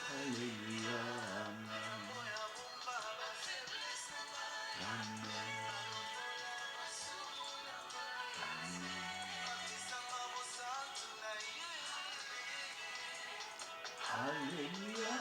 Alléluia. Amen. Alléluia.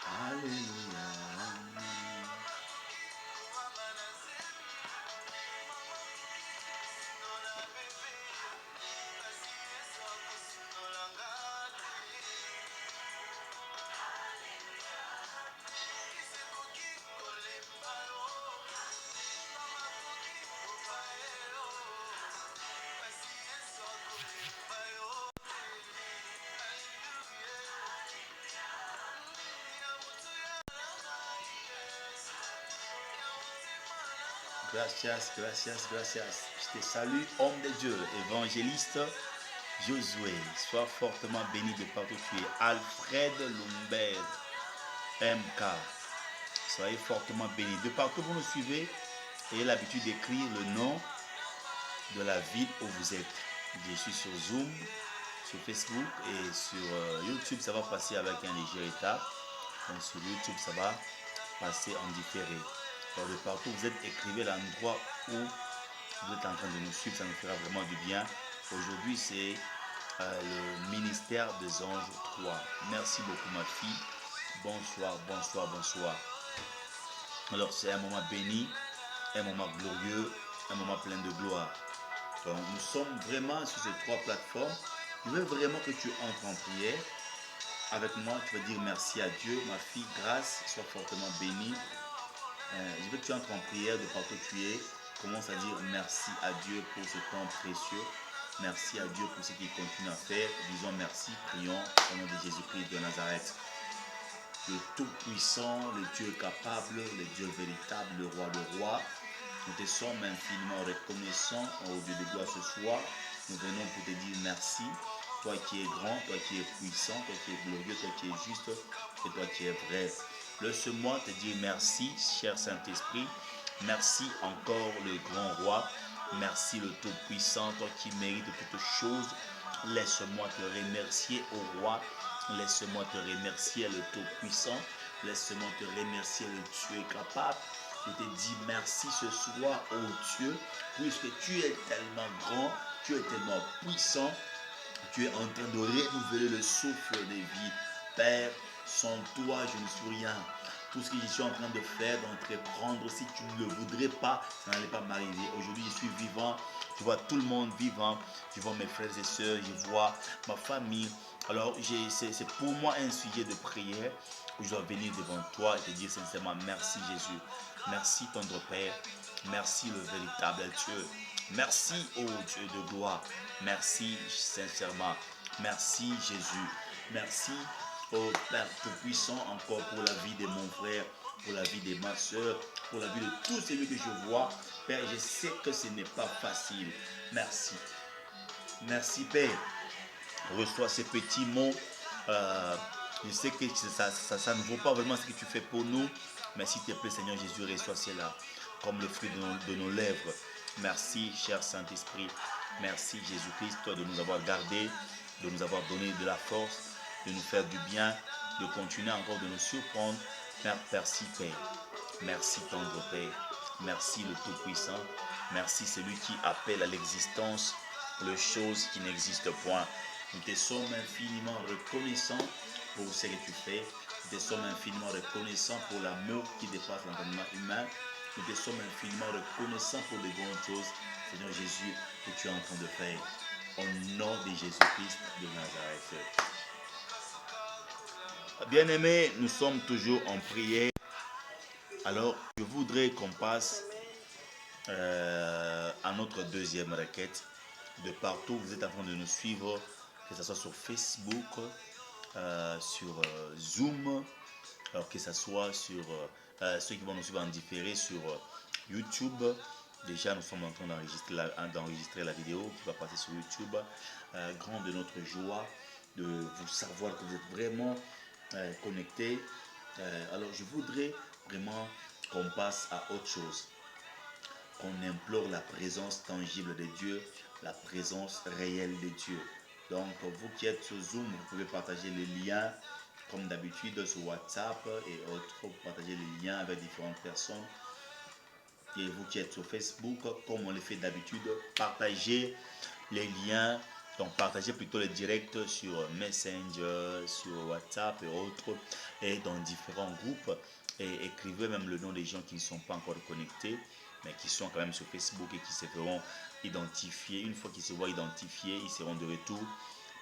Amen. Gracias, gracias, gracias. Je te salue, homme de Dieu, évangéliste Josué. Sois fortement béni de partout où tu es. Alfred Lumbert, MK. Soyez fortement béni. De partout où vous nous suivez, ayez l'habitude d'écrire le nom de la ville où vous êtes. Je suis sur Zoom, sur Facebook et sur YouTube, ça va passer avec un léger retard. Donc sur YouTube, ça va passer en différé. Alors de partout où vous êtes, écrivez l'endroit où vous êtes en train de nous suivre, ça nous fera vraiment du bien. Aujourd'hui, c'est le ministère des anges 3. Merci beaucoup ma fille. Bonsoir, bonsoir, bonsoir. Alors c'est un moment béni, un moment glorieux, un moment plein de gloire. Donc nous sommes vraiment sur ces trois plateformes. Je veux vraiment que tu entres en prière. Avec moi, tu vas dire merci à Dieu. Ma fille, grâce, sois fortement bénie. Je veux que tu entres en prière de partout où tu es. Commence à dire merci à Dieu pour ce temps précieux. Merci à Dieu pour ce qu'il continue à faire. Disons merci, prions au nom de Jésus-Christ de Nazareth. Le Tout-Puissant, le Dieu capable, le Dieu véritable, le Roi de rois. Nous te sommes infiniment reconnaissants au Dieu de gloire ce soir. Nous venons pour te dire merci. Toi qui es grand, toi qui es puissant, toi qui es glorieux, toi qui es juste et toi qui es vrai. Laisse-moi te dire merci, cher Saint-Esprit. Merci encore le grand roi. Merci le Tout-Puissant, toi qui mérites toutes choses. Laisse-moi te remercier au roi. Laisse-moi te remercier le Tout-Puissant. Laisse-moi te remercier le Dieu capable. Je te dis merci ce soir, oh Dieu, puisque tu es tellement grand, tu es tellement puissant. Tu es en train de renouveler le souffle de vie. Père, sans toi, je ne suis rien. Tout ce que je suis en train de faire, d'entreprendre, si tu ne le voudrais pas, ça n'allait pas m'arriver. Aujourd'hui, je suis vivant. Je vois tout le monde vivant. Je vois mes frères et sœurs. Je vois ma famille. Alors, c'est pour moi un sujet de prière où je dois venir devant toi et te dire sincèrement merci Jésus. Merci tendre Père. Merci le véritable Dieu. Merci, ô Dieu de gloire. Merci sincèrement. Merci Jésus. Merci, ô Père Tout-Puissant, encore pour la vie de mon frère, pour la vie de ma soeur, pour la vie de tous celui que je vois. Père, je sais que ce n'est pas facile. Merci. Merci, Père. Reçois ces petits mots. Je sais que ça ne vaut pas vraiment ce que tu fais pour nous. Mais s'il te plaît, Seigneur Jésus, reçois cela comme le fruit de nos lèvres. Merci, cher Saint-Esprit. Merci, Jésus-Christ, toi, de nous avoir gardés, de nous avoir donné de la force, de nous faire du bien, de continuer encore de nous surprendre. Merci, Père. Merci, tendre Père. Merci, le Tout-Puissant. Merci, celui qui appelle à l'existence les choses qui n'existent point. Nous te sommes infiniment reconnaissants pour ce que tu fais. Nous te sommes infiniment reconnaissants pour l'amour qui dépasse l'entendement humain. Nous te sommes infiniment reconnaissants pour les grandes choses, Seigneur Jésus, que tu es en train de faire. Au nom de Jésus-Christ de Nazareth. Bien-aimés, nous sommes toujours en prière. Alors, je voudrais qu'on passe à notre deuxième requête. De partout, vous êtes en train de nous suivre, que ce soit sur Facebook, sur Zoom, Alors que ce soit sur ceux qui vont nous suivre en différé sur YouTube. Déjà, nous sommes en train d'enregistrer la vidéo qui va passer sur YouTube. Grande de notre joie de vous savoir que vous êtes vraiment connectés. Alors, je voudrais vraiment qu'on passe à autre chose. Qu'on implore la présence tangible de Dieu, la présence réelle de Dieu. Donc, vous qui êtes sur Zoom, vous pouvez partager les liens comme d'habitude sur WhatsApp et autres. Vous partagez les liens avec différentes personnes. Et vous qui êtes sur Facebook, comme on le fait d'habitude, partagez les liens. Donc, partagez plutôt les directs sur Messenger, sur WhatsApp et autres, et dans différents groupes. Et écrivez même le nom des gens qui ne sont pas encore connectés, mais qui sont quand même sur Facebook et qui se feront identifier. Une fois qu'ils se voient identifiés, ils seront de retour,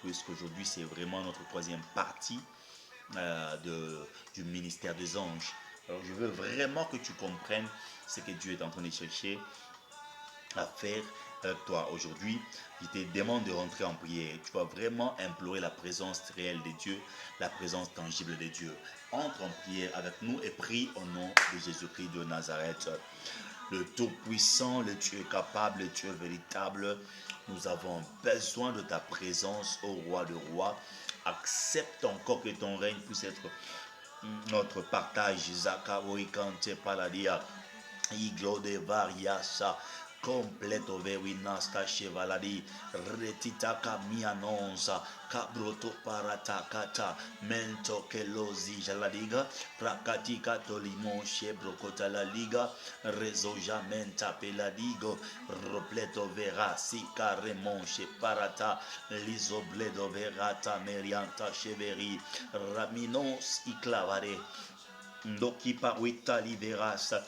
puisqu'aujourd'hui, c'est vraiment notre troisième partie du ministère des anges. Alors, je veux vraiment que tu comprennes ce que Dieu est en train de chercher à faire avec toi aujourd'hui. Je te demande de rentrer en prière. Tu vas vraiment implorer la présence réelle de Dieu, la présence tangible de Dieu. Entre en prière avec nous et prie au nom de Jésus-Christ de Nazareth. Le Tout-Puissant, le Dieu capable, le Dieu véritable, nous avons besoin de ta présence, ô Roi de Rois. Accepte encore que ton règne puisse être notre partage. Zakawoi Kante Paladia, Iglo de Variasa, completo verinasta chevaladi, retitaka mianonza, cabroto paratakata, mento kelozi jaladiga, prakatika tolimon chebrokota la liga, rezojamenta peladigo, robleto vera, sika remonche parata, lisobledo verata merianta cheveri, raminos iclavare, ndoki paruita liberasa,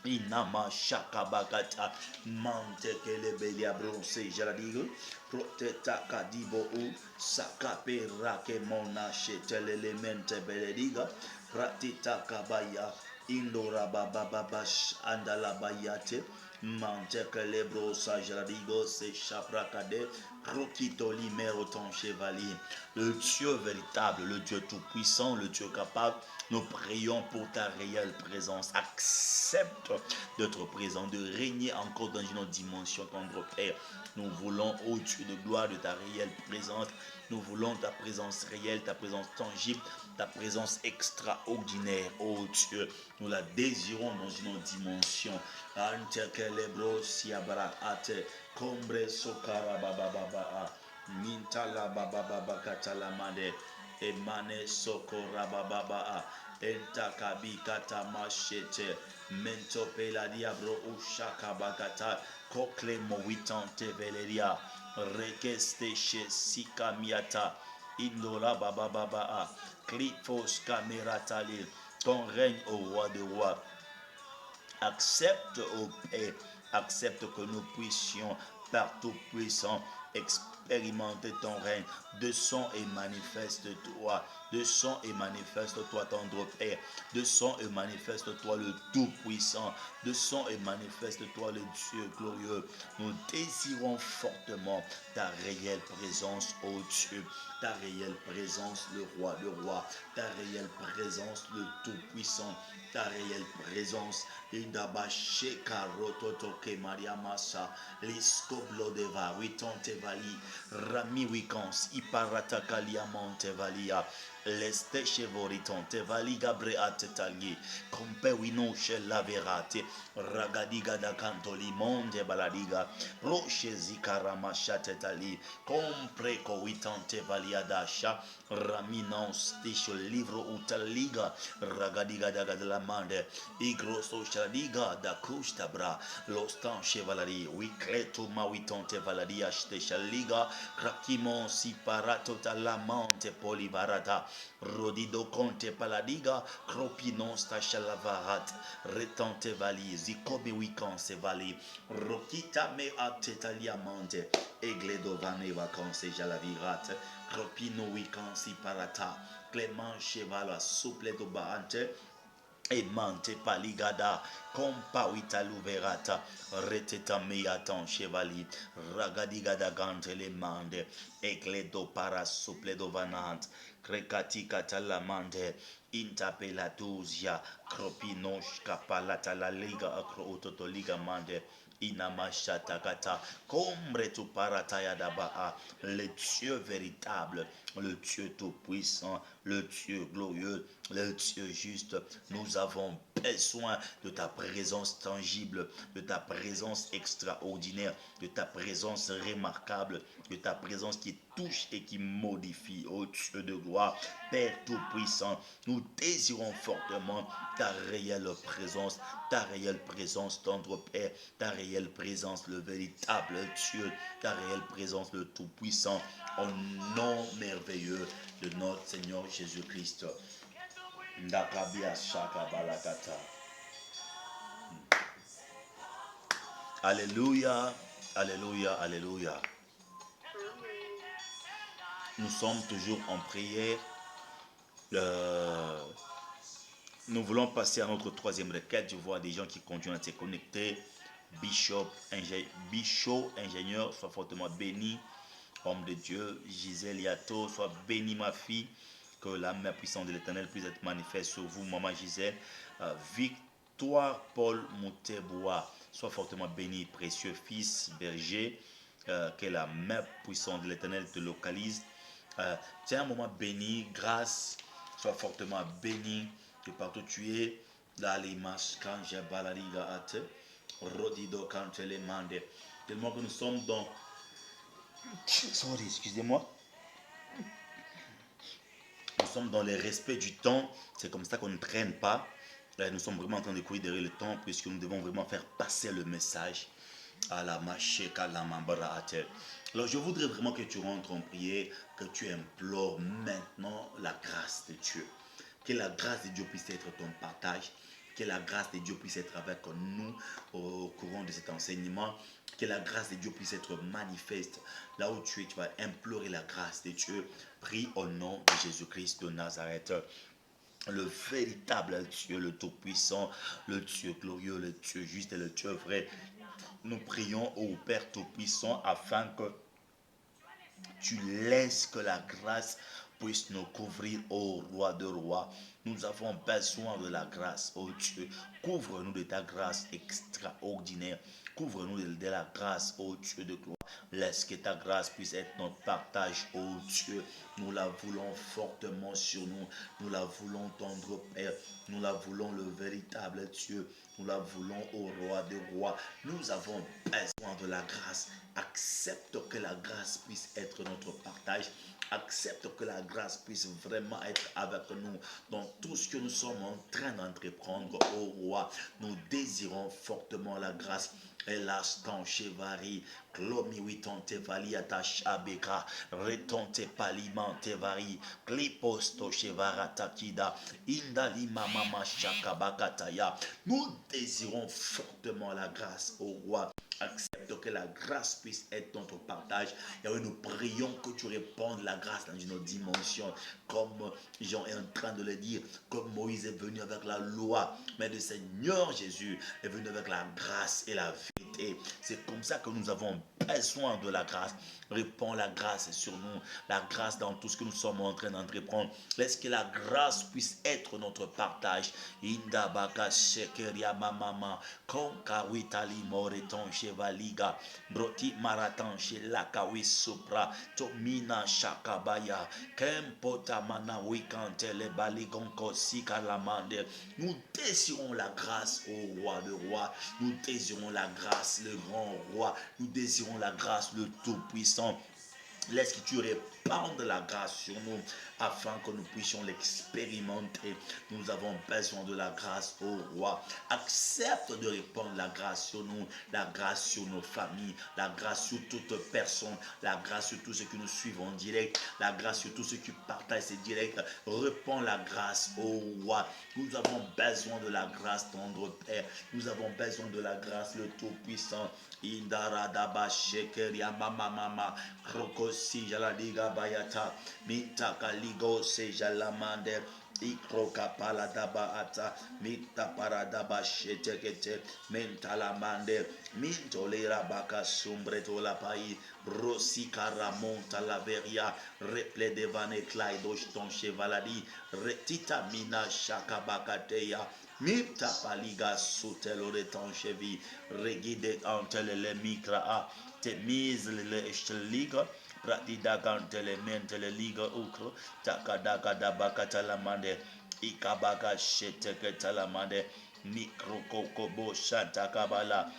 Inama shakabagata mante kelebelia bronze jaladigo proteta kadibo u sakapera ke mona shetelelemente belediga pratita kabaya indora bababash andala bayate mante kelebro jaladigo se chaprakade Rokito limero ton chevalier, le Dieu véritable, le Dieu tout-puissant, le Dieu capable. Nous prions pour ta réelle présence. Accepte d'être présent, de régner encore dans une autre dimension, tendre Père. Nous voulons, ô Dieu de gloire, de ta réelle présence. Nous voulons ta présence réelle, ta présence tangible, ta présence extraordinaire, ô Dieu. Nous la désirons dans une autre dimension. Ante kelebro siabra ate. Combre sokara baba baba mintala baba baba katala mande emane sokora baba baba entakabi kata machete mento pela diabro ushaka bakata kokle mowitante veleria rekeste che sikamiata indola baba baba clifos cameratali ton règne au roi de rois. Accepte, ô Père, accepte que nous puissions, par tout puissant, expérimenter ton règne. Descends et manifeste-toi. Descends et manifeste-toi, tendre Père. Descends et manifeste-toi, le Tout-Puissant. Descends et manifeste-toi, le Dieu glorieux. Nous désirons fortement ta réelle présence, ô Dieu. Ta réelle présence, le Roi de Rois. Ta réelle présence, le Tout-Puissant. Ta réelle présence, Indabache Karototoke Mariamasa, Liskoblo deva, Witante Vali, Rami Wikans, Iparata Kaliamonte Valia, Leste Chevoritonte Vali Gabreate Tali, Compe Winoche Laverate, Ragadiga da Cantoli Monte Baladiga, Roche Zikaramasha Tali, Compreco Witante Valiadasha, Raminons Ticho Livro Utaliga, Ragadiga da la Mande, Igrosso Chadiga da Kustabra, Lostan Chevalari, Wicleto Mawitonte Valadia Stechaliga, Rakimon Siparato Talamante Polivarata, Rodido Conte Paladiga, Cropinon Stachalavarat, Retante Vali, Zicobe Wicanse Vali, Rokita me Atetaliamante, Egledo Vane Vacanse Jalavirat, Cropino Wicansi Parata, Clément Chevala, Souple do Barante, Et mante paligada, compa witaluverata, reteta meatan chevali, ragadigada gante le mande, ecledo para supledo vanant, crecati catalamande, intapelatuzia, cropinosh capalata la liga acro liga mande. Inamashatakata, combre tu parataya daba, le Dieu véritable, le Dieu tout-puissant, le Dieu glorieux, le Dieu juste. Nous avons besoin de ta présence tangible, de ta présence extraordinaire, de ta présence remarquable, de ta présence qui touche et qui modifie. Ô Dieu de gloire, Père tout-puissant, nous désirons fortement ta réelle présence, tendre Père, ta réelle présence, le véritable Dieu, ta réelle présence, le tout-puissant, au nom merveilleux de notre Seigneur Jésus-Christ. Ndakabia shaka balakata. Alléluia, alléluia, alléluia. Nous sommes toujours en prière. Nous voulons passer à notre troisième requête. Je vois des gens qui continuent à se connecter. Bishop, ingénieur, sois fortement béni. Homme de Dieu, Gisèle Yato, sois béni ma fille. Que la main puissante de l'Éternel puisse être manifeste sur vous, maman Gisèle. Victoire Paul Moutebois, sois fortement béni, précieux fils berger. Que la main puissante de l'Éternel te localise. Tiens un moment béni, grâce, sois fortement béni de partout tu es. Dalimas kanja balariga ate, rodido kantele mande. Tellement que nous sommes dans, sorry, excusez-moi, nous sommes dans le respect du temps. C'est comme ça qu'on ne traîne pas. Nous sommes vraiment en train de courir derrière le temps puisque nous devons vraiment faire passer le message à la macheka la mambara ate. Alors je voudrais vraiment que tu rentres en prière, que tu implores maintenant la grâce de Dieu. Que la grâce de Dieu puisse être ton partage. Que la grâce de Dieu puisse être avec nous au courant de cet enseignement. Que la grâce de Dieu puisse être manifeste. Là où tu es, tu vas implorer la grâce de Dieu. Prie au nom de Jésus-Christ de Nazareth. Le véritable Dieu, le Tout-Puissant, le Dieu glorieux, le Dieu juste et le Dieu vrai. Nous prions au Père Tout-Puissant afin que tu laisses que la grâce puisse nous couvrir, ô roi de rois. Nous avons besoin de la grâce, ô Dieu. Couvre-nous de ta grâce extraordinaire. Couvre-nous de la grâce, ô Dieu de gloire. Laisse que ta grâce puisse être notre partage, ô Dieu. Nous la voulons fortement sur nous. Nous la voulons tendre Père. Nous la voulons le véritable Dieu. Nous la voulons au roi des rois. Nous avons besoin de la grâce. Accepte que la grâce puisse être notre partage. Accepte que la grâce puisse vraiment être avec nous dans tout ce que nous sommes en train d'entreprendre, ô roi. Nous désirons fortement la grâce. Elastan chevari, clomi witon tevali atashabeka, retonte paliman tevari, cliposto chevarata kida, indali mama shakabakataya. Nous désirons fortement la grâce, ô roi. Accepte que la grâce puisse être notre partage. Et oui, nous prions que tu répandes la grâce dans une autre dimension. Comme Jean est en train de le dire, comme Moïse est venu avec la loi, mais le Seigneur Jésus est venu avec la grâce et la vérité. C'est comme ça que nous avons besoin de la grâce. Répands la grâce sur nous, la grâce dans tout ce que nous sommes en train d'entreprendre. Laisse que la grâce puisse être notre partage. Indabaka shekeria mamama, konkawitali moreton chevaliga, broti maratan shelakawi supra, tomina shakabaya, kempota mana wikantele baligonko sikalamande. Nous désirons la grâce au roi de roi. Nous désirons la grâce, le grand roi. Nous désirons la grâce, le tout-puissant. Laisse que tu répandes la grâce sur nous afin que nous puissions l'expérimenter. Nous avons besoin de la grâce, ô roi. Accepte de répandre la grâce sur nous, la grâce sur nos familles, la grâce sur toute personne, la grâce sur tous ceux qui nous suivent en direct, la grâce sur tous ceux qui partagent ces directs. Répands la grâce, ô roi. Nous avons besoin de la grâce, tendre Père. Nous avons besoin de la grâce, le Tout-Puissant. Indaradaba shekeria mama mama krokosi jaladiga bayata mitaka ligo se jalamande Ikroka paladaba ata mita paradaba shetekete mentalamande mintolera baka sombreto la pai rosikara monta la veria reple devane claido ton chevaladi retita mina shakabakateya mita paliga sutelo de ton chevi regide antele le mikra a te mise le liga Pratida gantele mentele liga ukro takadaka dabaka talamande ikabaka sheteke talamande mikrokoko shanta kabala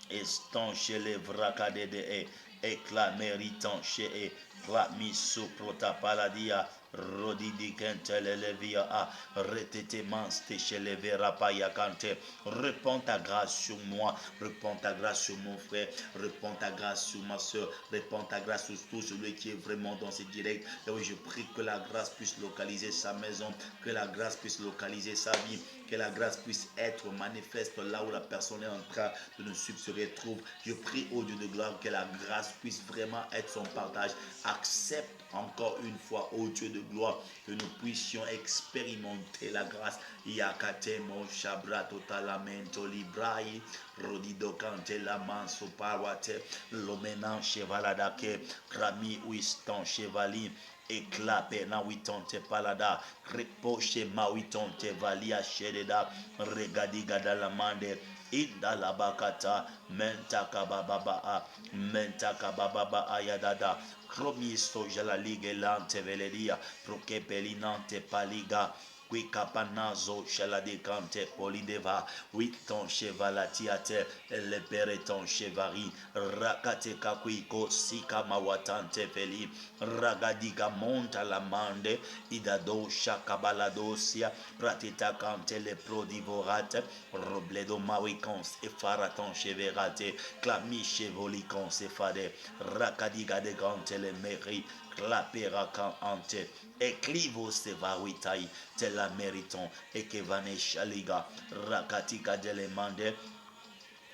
estanche les vracade de éclat méritant chez clami soprota paladia rodidi kentele levia a retete manste chez les vera paya kante répands ta grâce sur moi répands ta grâce sur mon frère répands ta grâce sur ma soeur répands ta grâce sur tout celui qui est vraiment dans ce direct et oui je prie que la grâce puisse localiser sa maison que la grâce puisse localiser sa vie que la grâce puisse être manifeste là où la personne est en train de nous suivre se retrouve. Je prie au Dieu de gloire que la grâce puisse vraiment être son partage. Accepte encore une fois, au Dieu de gloire, que nous puissions expérimenter la grâce. Yakatemo shabra totalamento librai rodido kante la manso parwate lomenan chevaladake rami wiston chevali éclape na witonte palada repoche ma witonte valia shededa regadiga dalamande inda la bakata mentaka bababa mentaka bababa ayadada kromisto jala ligue lante veledia prokepelinante paliga qui capanazo shaladecante polideva oui ton chevalatiate le pere ton chevari rakate kakuiko sika mawatante feli ragadiga monta la mande idado shakabaladosia pratita kante le prodivorate robledo mawikons e faraton cheverate clami chevolicons e fade rakadiga de gante le meri clapera kan ante Écrivos se vawitai te la mériton et que vanesh aliga rakatika delemande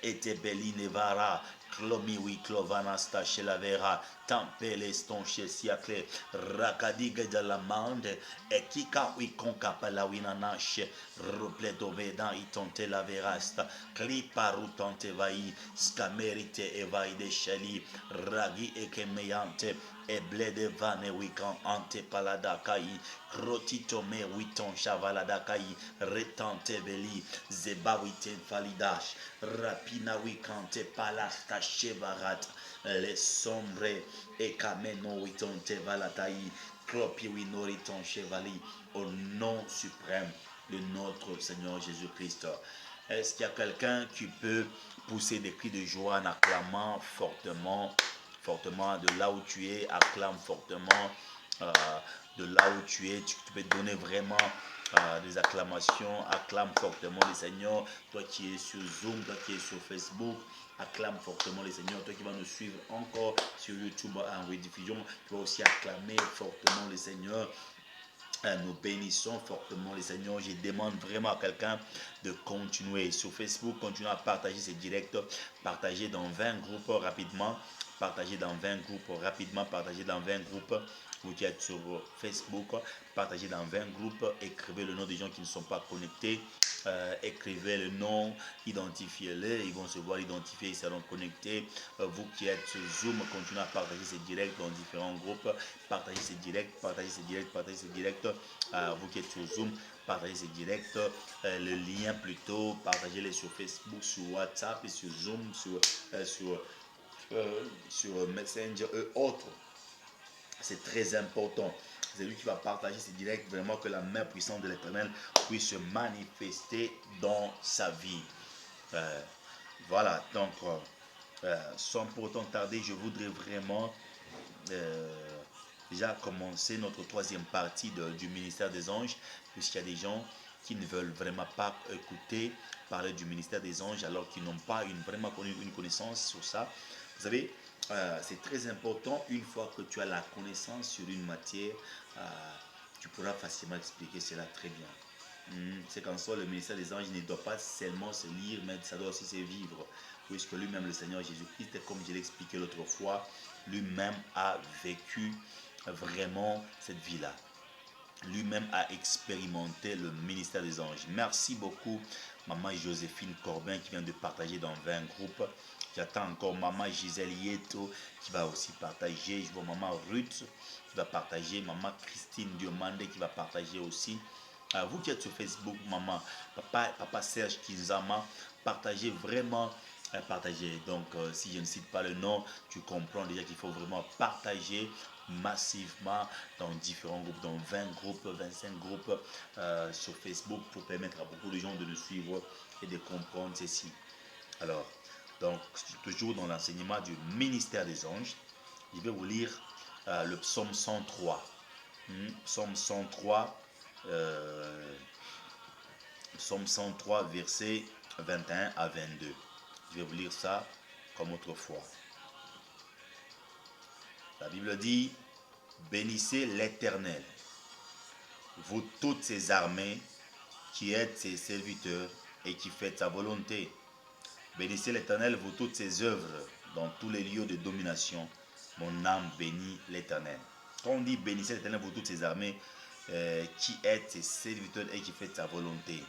et te beline vara clomi wi clovanasta chez la vera tampele stonche siacle rakadiga de la mande et kika wi konkapa la winanache repleto vedan itonte la verasta clipa rutante vai scamerite e vai de cheli ragi e kemeyante e blede vane wikan ante palada kai rotito me witon chavalada kai retante veli zeba witen falidash rapina wikante palasta chevarat les sombres et kameno witon te valatai clopi winoriton chevali au nom suprême de notre Seigneur Jésus-Christ. Est-ce qu'il y a quelqu'un qui peut pousser des cris de joie en acclamant fortement de là où tu es, acclame fortement de là où tu es, tu peux donner vraiment des acclamations, acclame fortement le Seigneur, toi qui es sur Zoom, toi qui es sur Facebook, acclame fortement le Seigneur, toi qui vas nous suivre encore sur YouTube en rediffusion, tu vas aussi acclamer fortement le Seigneur. Nous bénissons fortement le Seigneur. Je demande vraiment à quelqu'un de continuer sur Facebook, continuer à partager ces directs, partager dans 20 groupes rapidement, partager dans 20 groupes rapidement, partager dans 20 groupes. Vous qui êtes sur Facebook, partagez dans 20 groupes, écrivez le nom des gens qui ne sont pas connectés, écrivez le nom, identifiez-les, ils vont se voir identifiés, ils seront connectés. Vous qui êtes sur Zoom, continuez à partager ces directs dans différents groupes, partagez ces directs, partagez ces directs, partagez ces directs. Vous qui êtes sur Zoom, partagez ces directs, le lien plutôt, partagez-les sur Facebook, sur WhatsApp et sur Zoom, sur Messenger et autres. C'est très important. C'est lui qui va partager ces directs, vraiment que la main puissante de l'Éternel puisse se manifester dans sa vie. Voilà, donc, sans pour autant tarder, je voudrais vraiment déjà commencer notre troisième partie du ministère des anges, puisqu'il y a des gens qui ne veulent vraiment pas écouter parler du ministère des anges alors qu'ils n'ont pas vraiment une connaissance sur ça. Vous savez, c'est très important, une fois que tu as la connaissance sur une matière, tu pourras facilement expliquer cela très bien. C'est qu'en soi, le ministère des anges ne doit pas seulement se lire, mais ça doit aussi se vivre. Puisque lui-même, le Seigneur Jésus-Christ, comme je l'ai expliqué l'autre fois, lui-même a vécu vraiment cette vie-là. lui-même a expérimenté le ministère des anges. Merci beaucoup, maman Joséphine Corbin qui vient de partager dans 20 groupes. J'attends encore maman Gisèle Yeto qui va aussi partager. Je vois maman Ruth qui va partager. Maman Christine Diomande qui va partager aussi. Vous qui êtes sur Facebook, maman, papa Serge Kinzama, partagez vraiment. Partagez. Donc, si je ne cite pas le nom, tu comprends déjà qu'il faut vraiment partager massivement dans différents groupes, dans 20 groupes, 25 groupes sur Facebook pour permettre à beaucoup de gens de nous suivre et de comprendre ceci. Alors, donc, toujours dans l'enseignement du ministère des anges, je vais vous lire le psaume 103. Psaume 103, psaume 103, versets 21 à 22. Je vais vous lire ça comme autrefois. La Bible dit, bénissez l'Éternel, vous toutes ses armées, qui êtes ses serviteurs et qui faites sa volonté. Bénissez l'Éternel, vous toutes ses œuvres, dans tous les lieux de domination. Mon âme bénit l'Éternel. Quand on dit bénissez l'Éternel, vous toutes ses armées, qui êtes ses serviteurs et qui faites sa volonté.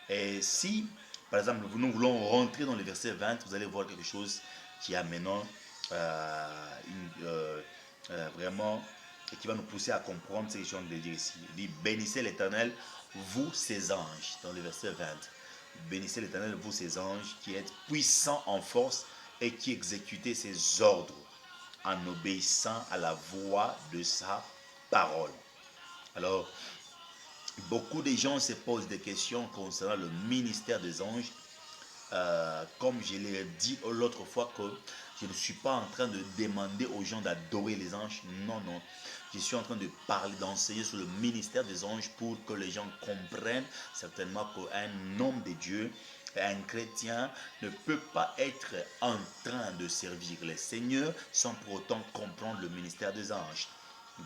Et si, par exemple, nous voulons rentrer dans le verset 20, vous allez voir quelque chose qui a maintenant vraiment, et qui va nous pousser à comprendre ce que je suis en train de dire ici. Il dit, bénissez l'Éternel, vous ses anges, dans le verset 20. Bénissez l'Éternel, vous ses anges, qui êtes puissants en force et qui exécutez ses ordres en obéissant à la voix de sa parole. Alors, beaucoup de gens se posent des questions concernant le ministère des anges. Comme je l'ai dit l'autre fois, que je ne suis pas en train de demander aux gens d'adorer les anges. Non, non. Je suis en train de parler, d'enseigner sur le ministère des anges pour que les gens comprennent certainement qu'un homme de Dieu, un chrétien, ne peut pas être en train de servir les seigneurs sans pour autant comprendre le ministère des anges.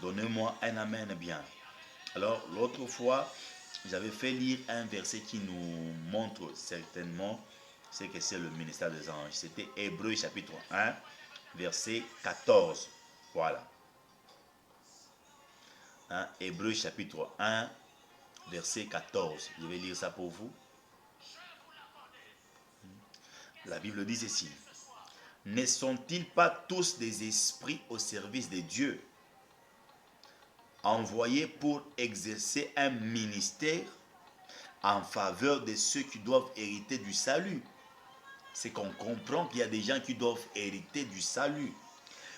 Donnez-moi un amen bien. Alors, l'autre fois, j'avais fait lire un verset qui nous montre certainement ce que c'est le ministère des anges. C'était Hébreux chapitre 1, verset 14. Voilà. Hébreux chapitre 1, verset 14. Je vais lire ça pour vous. La Bible dit ceci. Ne sont-ils pas tous des esprits au service de Dieu, envoyés pour exercer un ministère en faveur de ceux qui doivent hériter du salut? C'est qu'on comprend qu'il y a des gens qui doivent hériter du salut.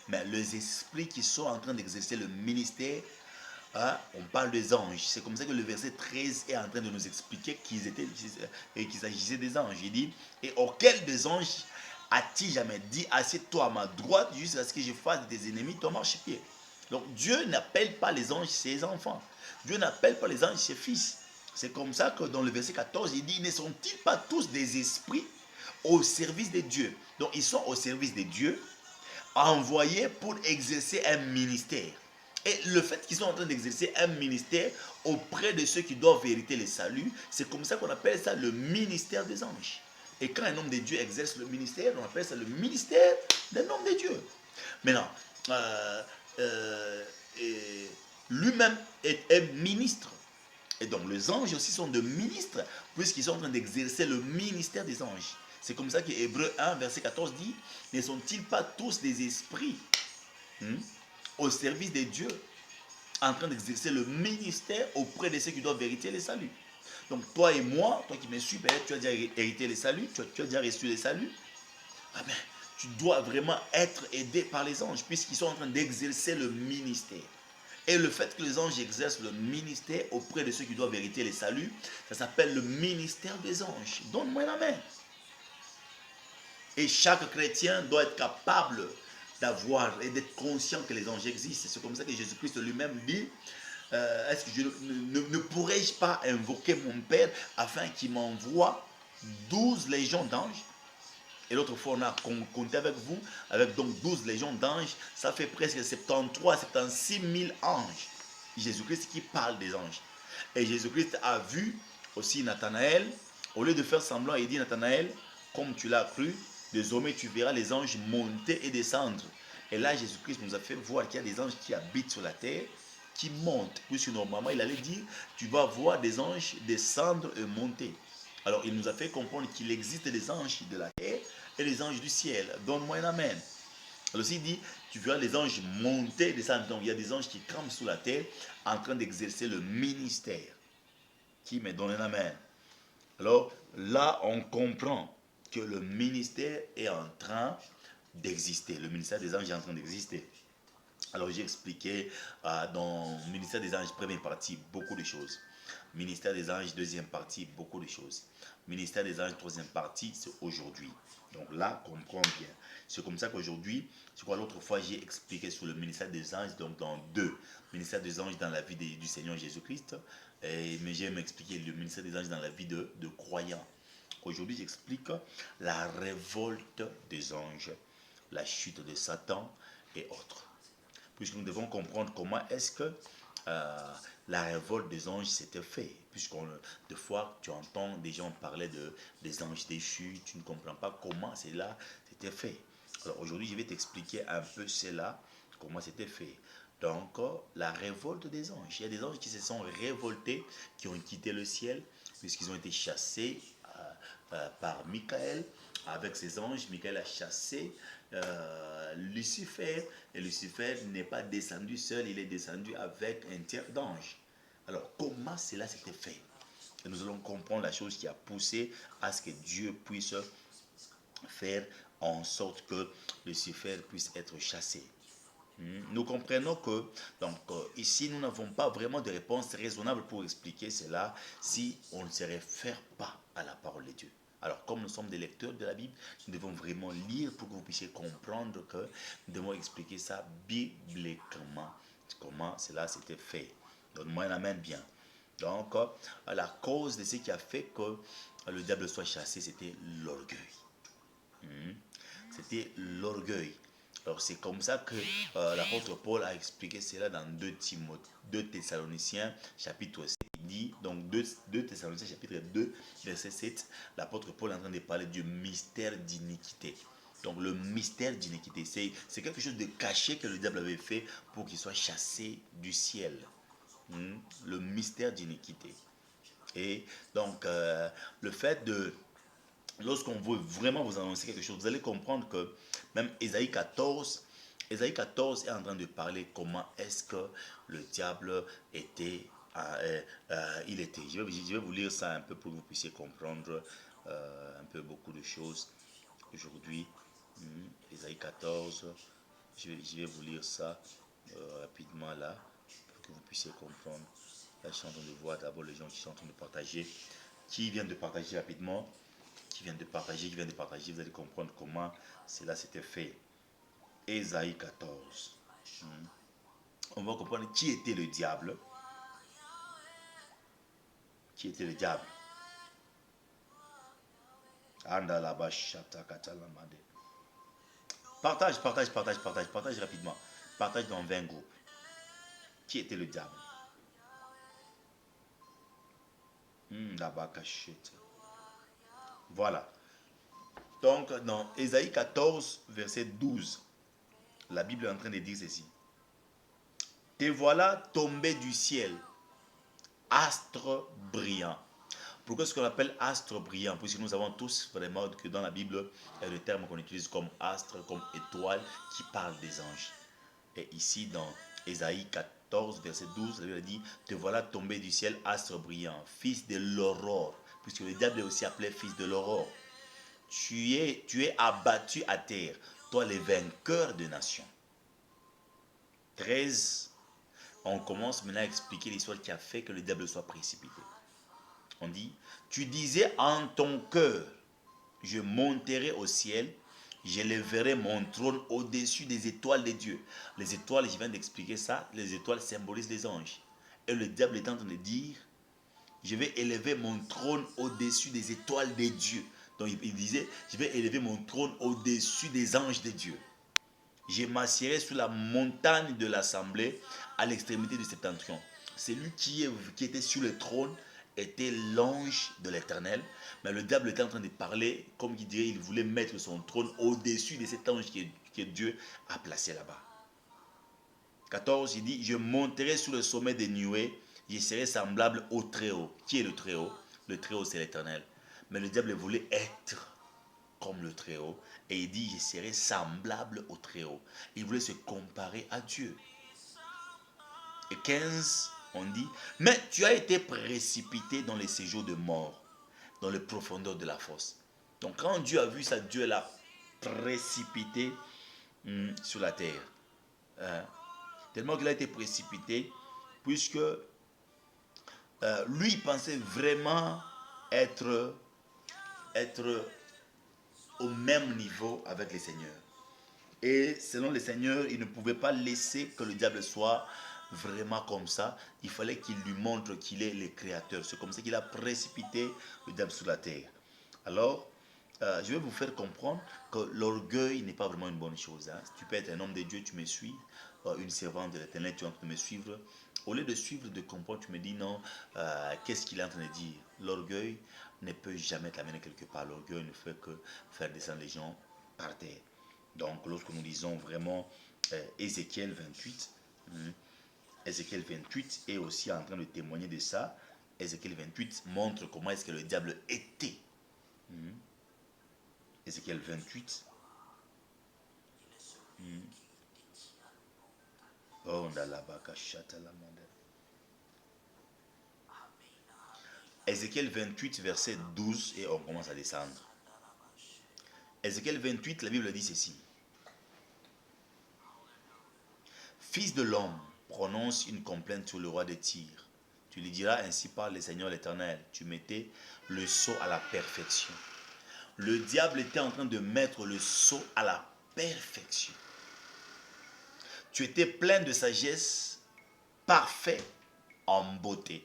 Mais les esprits qui sont en train d'exercer le ministère, on parle des anges. C'est comme ça que le verset 13 est en train de nous expliquer qu'il s'agissait des anges. Il dit, et auquel des anges a-t-il jamais dit, assieds-toi à ma droite jusqu'à ce que je fasse de tes ennemis ton marchepied? Donc Dieu n'appelle pas les anges ses enfants. Dieu n'appelle pas les anges ses fils. C'est comme ça que dans le verset 14, il dit, ne sont-ils pas tous des esprits au service de Dieu? Donc ils sont au service de Dieu, envoyés pour exercer un ministère. Et le fait qu'ils sont en train d'exercer un ministère auprès de ceux qui doivent hériter le salut, c'est comme ça qu'on appelle ça le ministère des anges. Et quand un homme de Dieu exerce le ministère, on appelle ça le ministère d'un homme de Dieu. Maintenant, lui-même est ministre. Et donc les anges aussi sont des ministres, puisqu'ils sont en train d'exercer le ministère des anges. C'est comme ça que Hébreux 1, verset 14 dit, ne sont-ils pas tous des esprits au service de Dieu, en train d'exercer le ministère auprès de ceux qui doivent hériter le salut? Donc toi et moi, toi qui me suis, peut-être tu as déjà hérité le salut, tu as déjà reçu le salut. Ah ben, tu dois vraiment être aidé par les anges, puisqu'ils sont en train d'exercer le ministère. Et le fait que les anges exercent le ministère auprès de ceux qui doivent hériter le salut, ça s'appelle le ministère des anges. Donne-moi la main. Et chaque chrétien doit être capable d'avoir et d'être conscient que les anges existent. C'est comme ça que Jésus-Christ lui-même dit, est-ce que ne pourrais-je pas invoquer mon Père afin qu'il m'envoie 12 légions d'anges? Et l'autre fois, on a compté avec vous, avec donc 12 légions d'anges, ça fait presque 73, 76 000 anges. Jésus-Christ qui parle des anges. Et Jésus-Christ a vu aussi Nathanaël, au lieu de faire semblant, il dit, Nathanaël, comme tu l'as cru, désormais tu verras les anges monter et descendre. Et là, Jésus-Christ nous a fait voir qu'il y a des anges qui habitent sur la terre qui montent. Puisque normalement, il allait dire, tu vas voir des anges descendre et monter. Alors, il nous a fait comprendre qu'il existe des anges de la terre et les anges du ciel. Donne-moi un amen. Alors, il dit, tu verras les anges monter et descendre. Donc, il y a des anges qui campent sous la terre en train d'exercer le ministère. Qui me donne un amen. Alors, là, on comprend que le ministère est en train d'exister. Le ministère des anges est en train d'exister. Alors, j'ai expliqué dans le ministère des anges, première partie, beaucoup de choses. Ministère des anges, deuxième partie, beaucoup de choses. Ministère des anges, troisième partie, c'est aujourd'hui. Donc là, comprends bien. C'est comme ça qu'aujourd'hui, je crois l'autre fois, j'ai expliqué sur le ministère des anges, donc dans deux. Ministère des anges dans la vie du Seigneur Jésus-Christ, mais j'ai expliqué le ministère des anges dans la vie de croyants. Aujourd'hui, j'explique la révolte des anges, la chute de Satan et autres. Puisque nous devons comprendre comment est-ce que la révolte des anges s'était fait. Puisqu'on, des fois, tu entends des gens parler des anges déchus, tu ne comprends pas comment cela s'était fait. Alors aujourd'hui, je vais t'expliquer un peu cela, comment c'était fait. Donc, la révolte des anges. Il y a des anges qui se sont révoltés, qui ont quitté le ciel, puisqu'ils ont été chassés par Michael. Avec ses anges, Michael a chassé Lucifer. Et Lucifer n'est pas descendu seul, il est descendu avec un tiers d'anges. Alors, comment cela s'était fait? Et nous allons comprendre la chose qui a poussé à ce que Dieu puisse faire en sorte que Lucifer puisse être chassé. Nous comprenons que, donc, ici, nous n'avons pas vraiment de réponse raisonnable pour expliquer cela si on ne se réfère pas à la parole de Dieu. Alors, comme nous sommes des lecteurs de la Bible, nous devons vraiment lire pour que vous puissiez comprendre que nous devons expliquer ça bibliquement, comment cela s'était fait. Donne-moi un amen bien. Donc, la cause de ce qui a fait que le diable soit chassé, c'était l'orgueil. C'était l'orgueil. Alors c'est comme ça que l'apôtre Paul a expliqué cela dans 2 Thessaloniciens chapitre 7. Il dit, donc 2 Thessaloniciens chapitre 2 verset 7, l'apôtre Paul est en train de parler du mystère d'iniquité. Donc le mystère d'iniquité, c'est quelque chose de caché que le diable avait fait pour qu'il soit chassé du ciel. Le mystère d'iniquité. Et donc le fait de... Lorsqu'on veut vraiment vous annoncer quelque chose, vous allez comprendre que même Ésaïe 14 est en train de parler comment est-ce que le diable était, il était. Je vais vous lire ça un peu pour que vous puissiez comprendre un peu beaucoup de choses aujourd'hui. Ésaïe 14, je vais vous lire ça rapidement là pour que vous puissiez comprendre. Là, je suis en train de voir d'abord les gens qui sont en train de partager, qui viennent de partager rapidement. Qui vient de partager, vous allez comprendre comment cela s'était fait. Ésaïe 14. On va comprendre qui était le diable. Qui était le diable. Partage rapidement. Partage dans 20 groupes. Qui était le diable? Voilà. Donc, dans Ésaïe 14, verset 12, la Bible est en train de dire ceci. Te voilà tombé du ciel, astre brillant. Pourquoi ce qu'on appelle astre brillant? Puisque nous savons tous vraiment que dans la Bible, il y a le terme qu'on utilise comme astre, comme étoile, qui parle des anges. Et ici, dans Ésaïe 14, verset 12, la Bible dit, te voilà tombé du ciel, astre brillant, fils de l'aurore. Puisque le diable est aussi appelé fils de l'aurore. Tu es abattu à terre, toi les vainqueurs des nations. 13, on commence maintenant à expliquer l'histoire qui a fait que le diable soit précipité. On dit, tu disais en ton cœur, je monterai au ciel, j'élèverai mon trône au-dessus des étoiles de Dieu. Les étoiles, je viens d'expliquer ça, les étoiles symbolisent les anges. Et le diable est en train de dire, je vais élever mon trône au-dessus des étoiles de Dieu. Donc il disait, je vais élever mon trône au-dessus des anges de Dieu. Je m'assierai sur la montagne de l'assemblée à l'extrémité du septentrion. Celui qui était sur le trône était l'ange de l'Éternel. Mais le diable était en train de parler, comme il dirait, il voulait mettre son trône au-dessus de cet ange que Dieu a placé là-bas. 14, il dit, je monterai sur le sommet des nuées, je serai semblable au Très-Haut. Qui est le Très-Haut? Le Très-Haut, c'est l'Éternel. Mais le diable voulait être comme le Très-Haut. Et il dit, je serai semblable au Très-Haut. Il voulait se comparer à Dieu. Et 15, on dit, mais tu as été précipité dans les séjours de mort, dans les profondeurs de la fosse. Donc quand Dieu a vu ça, Dieu l'a précipité sur la terre. Hein? Tellement qu'il a été précipité, puisque lui, il pensait vraiment être au même niveau avec les seigneurs. Et selon les seigneurs, il ne pouvait pas laisser que le diable soit vraiment comme ça. Il fallait qu'il lui montre qu'il est le créateur. C'est comme ça qu'il a précipité le diable sur la terre. Alors, je vais vous faire comprendre que l'orgueil n'est pas vraiment une bonne chose. Hein. Tu peux être un homme de Dieu, tu me suis, une servante de l'Éternel, tu es en train de me suivre. Au lieu de suivre, de comprendre, tu me dis non, qu'est-ce qu'il est en train de dire? L'orgueil ne peut jamais t'amener quelque part. L'orgueil ne fait que faire descendre les gens par terre. Donc, lorsque nous lisons vraiment Ézéchiel 28, Ézéchiel 28 est aussi en train de témoigner de ça. Ézéchiel 28 montre comment est-ce que le diable était. Ézéchiel 28. Oh, Ézéchiel 28, verset 12, et on commence à descendre. Ézéchiel 28, la Bible dit ceci. Fils de l'homme, prononce une complainte sur le roi de Tyr. Tu lui diras, ainsi parle le Seigneur l'Éternel. Tu mettais le sceau à la perfection. Le diable était en train de mettre le sceau à la perfection. Tu étais plein de sagesse, parfait en beauté.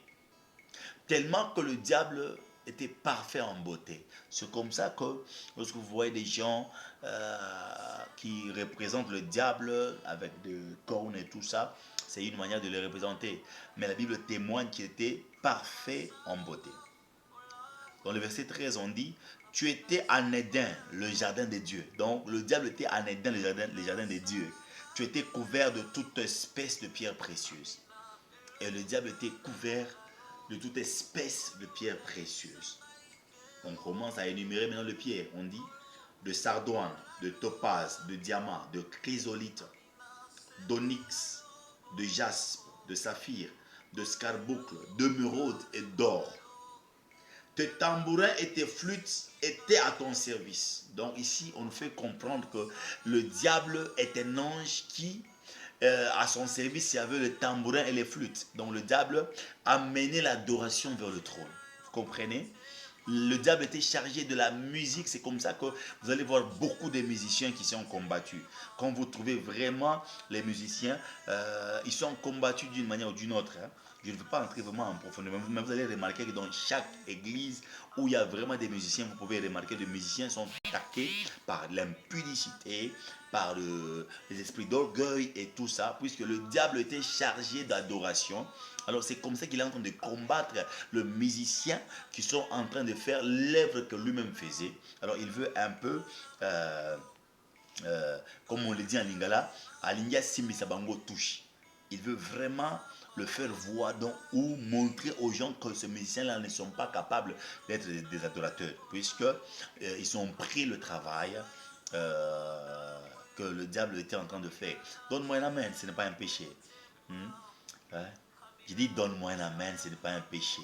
Tellement que le diable était parfait en beauté. C'est comme ça que lorsque vous voyez des gens qui représentent le diable avec des cornes et tout ça, c'est une manière de le représenter. Mais la Bible témoigne qu'il était parfait en beauté. Dans le verset 13, on dit, tu étais en Éden, le jardin de Dieu. Donc le diable était en Éden, le jardin de Dieu. Tu étais couvert de toute espèce de pierres précieuses. Et le diable était couvert de toute espèce de pierres précieuses. On commence à énumérer maintenant les pierres. On dit de sardoine, de topaze, de diamant, de chrysolite, d'onyx, de jaspe, de saphir, de scarboucle, d'émeraude et d'or. Tes tambourins et tes flûtes étaient à ton service. Donc ici, on nous fait comprendre que le diable est un ange qui, à son service, il y avait le tambourin et les flûtes. Donc le diable a mené l'adoration vers le trône. Vous comprenez? Le diable était chargé de la musique. C'est comme ça que vous allez voir beaucoup de musiciens qui sont combattus. Quand vous trouvez vraiment les musiciens, ils sont combattus d'une manière ou d'une autre. Hein. Je ne veux pas entrer vraiment en profondeur, mais vous allez remarquer que dans chaque église où il y a vraiment des musiciens, vous pouvez remarquer que les musiciens sont attaqués par l'impudicité, par les esprits d'orgueil et tout ça, puisque le diable était chargé d'adoration. Alors c'est comme ça qu'il est en train de combattre le musicien qui sont en train de faire l'œuvre que lui-même faisait. Alors il veut un peu, comme on le dit en lingala, alinga simisa bango touche. Il veut vraiment le faire voir donc, ou montrer aux gens que ces musiciens-là ne sont pas capables d'être des adorateurs, puisque ils ont pris le travail que le diable était en train de faire. Donne-moi un amen, ce n'est pas un péché. Hein? Je dis donne-moi un amen, ce n'est pas un péché.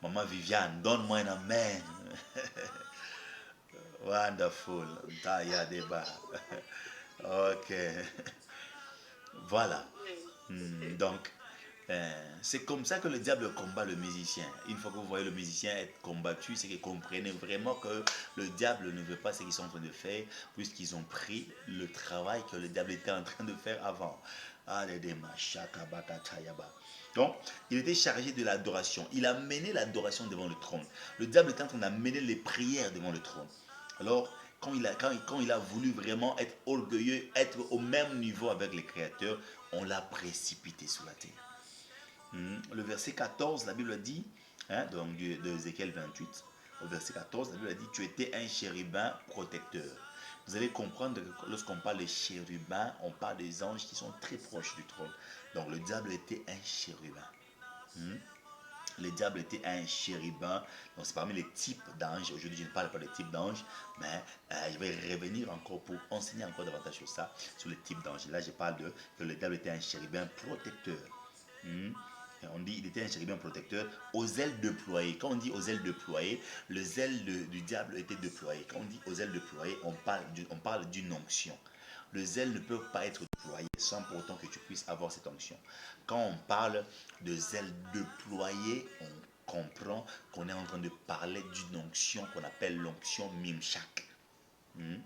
Maman Viviane, donne-moi un amen. Wonderful. Ok. Voilà. Donc, c'est comme ça que le diable combat le musicien. Une fois que vous voyez le musicien être combattu, c'est que vous comprenez vraiment que le diable ne veut pas ce qu'ils sont en train de faire, puisqu'ils ont pris le travail que le diable était en train de faire avant. Donc, il était chargé de l'adoration. Il a mené l'adoration devant le trône. Le diable était en train d'amener les prières devant le trône. Alors, quand il a voulu vraiment être orgueilleux, être au même niveau avec les créateurs, on l'a précipité sur la terre. Le verset 14, la Bible dit, hein, donc de Ézéchiel 28, au verset 14, la Bible dit, tu étais un chérubin protecteur. Vous allez comprendre que lorsqu'on parle de chérubins, on parle des anges qui sont très proches du trône. Donc le diable était un chérubin. Hmm? Le diable était un chérubin. Donc c'est parmi les types d'anges. Aujourd'hui, je ne parle pas des types d'anges, mais je vais revenir encore pour enseigner encore davantage sur ça, sur les types d'anges. Là, je parle de que le diable était un chérubin protecteur. Hmm? On dit qu'il était un chérubin protecteur aux ailes déployées. Quand on dit aux ailes déployées, les ailes du diable étaient déployées. Quand on dit aux ailes déployées, on parle d'une onction. Les ailes ne peuvent pas être déployées sans pour autant que tu puisses avoir cette onction. Quand on parle de ailes déployées, on comprend qu'on est en train de parler d'une onction qu'on appelle l'onction Mimshak. Hmm?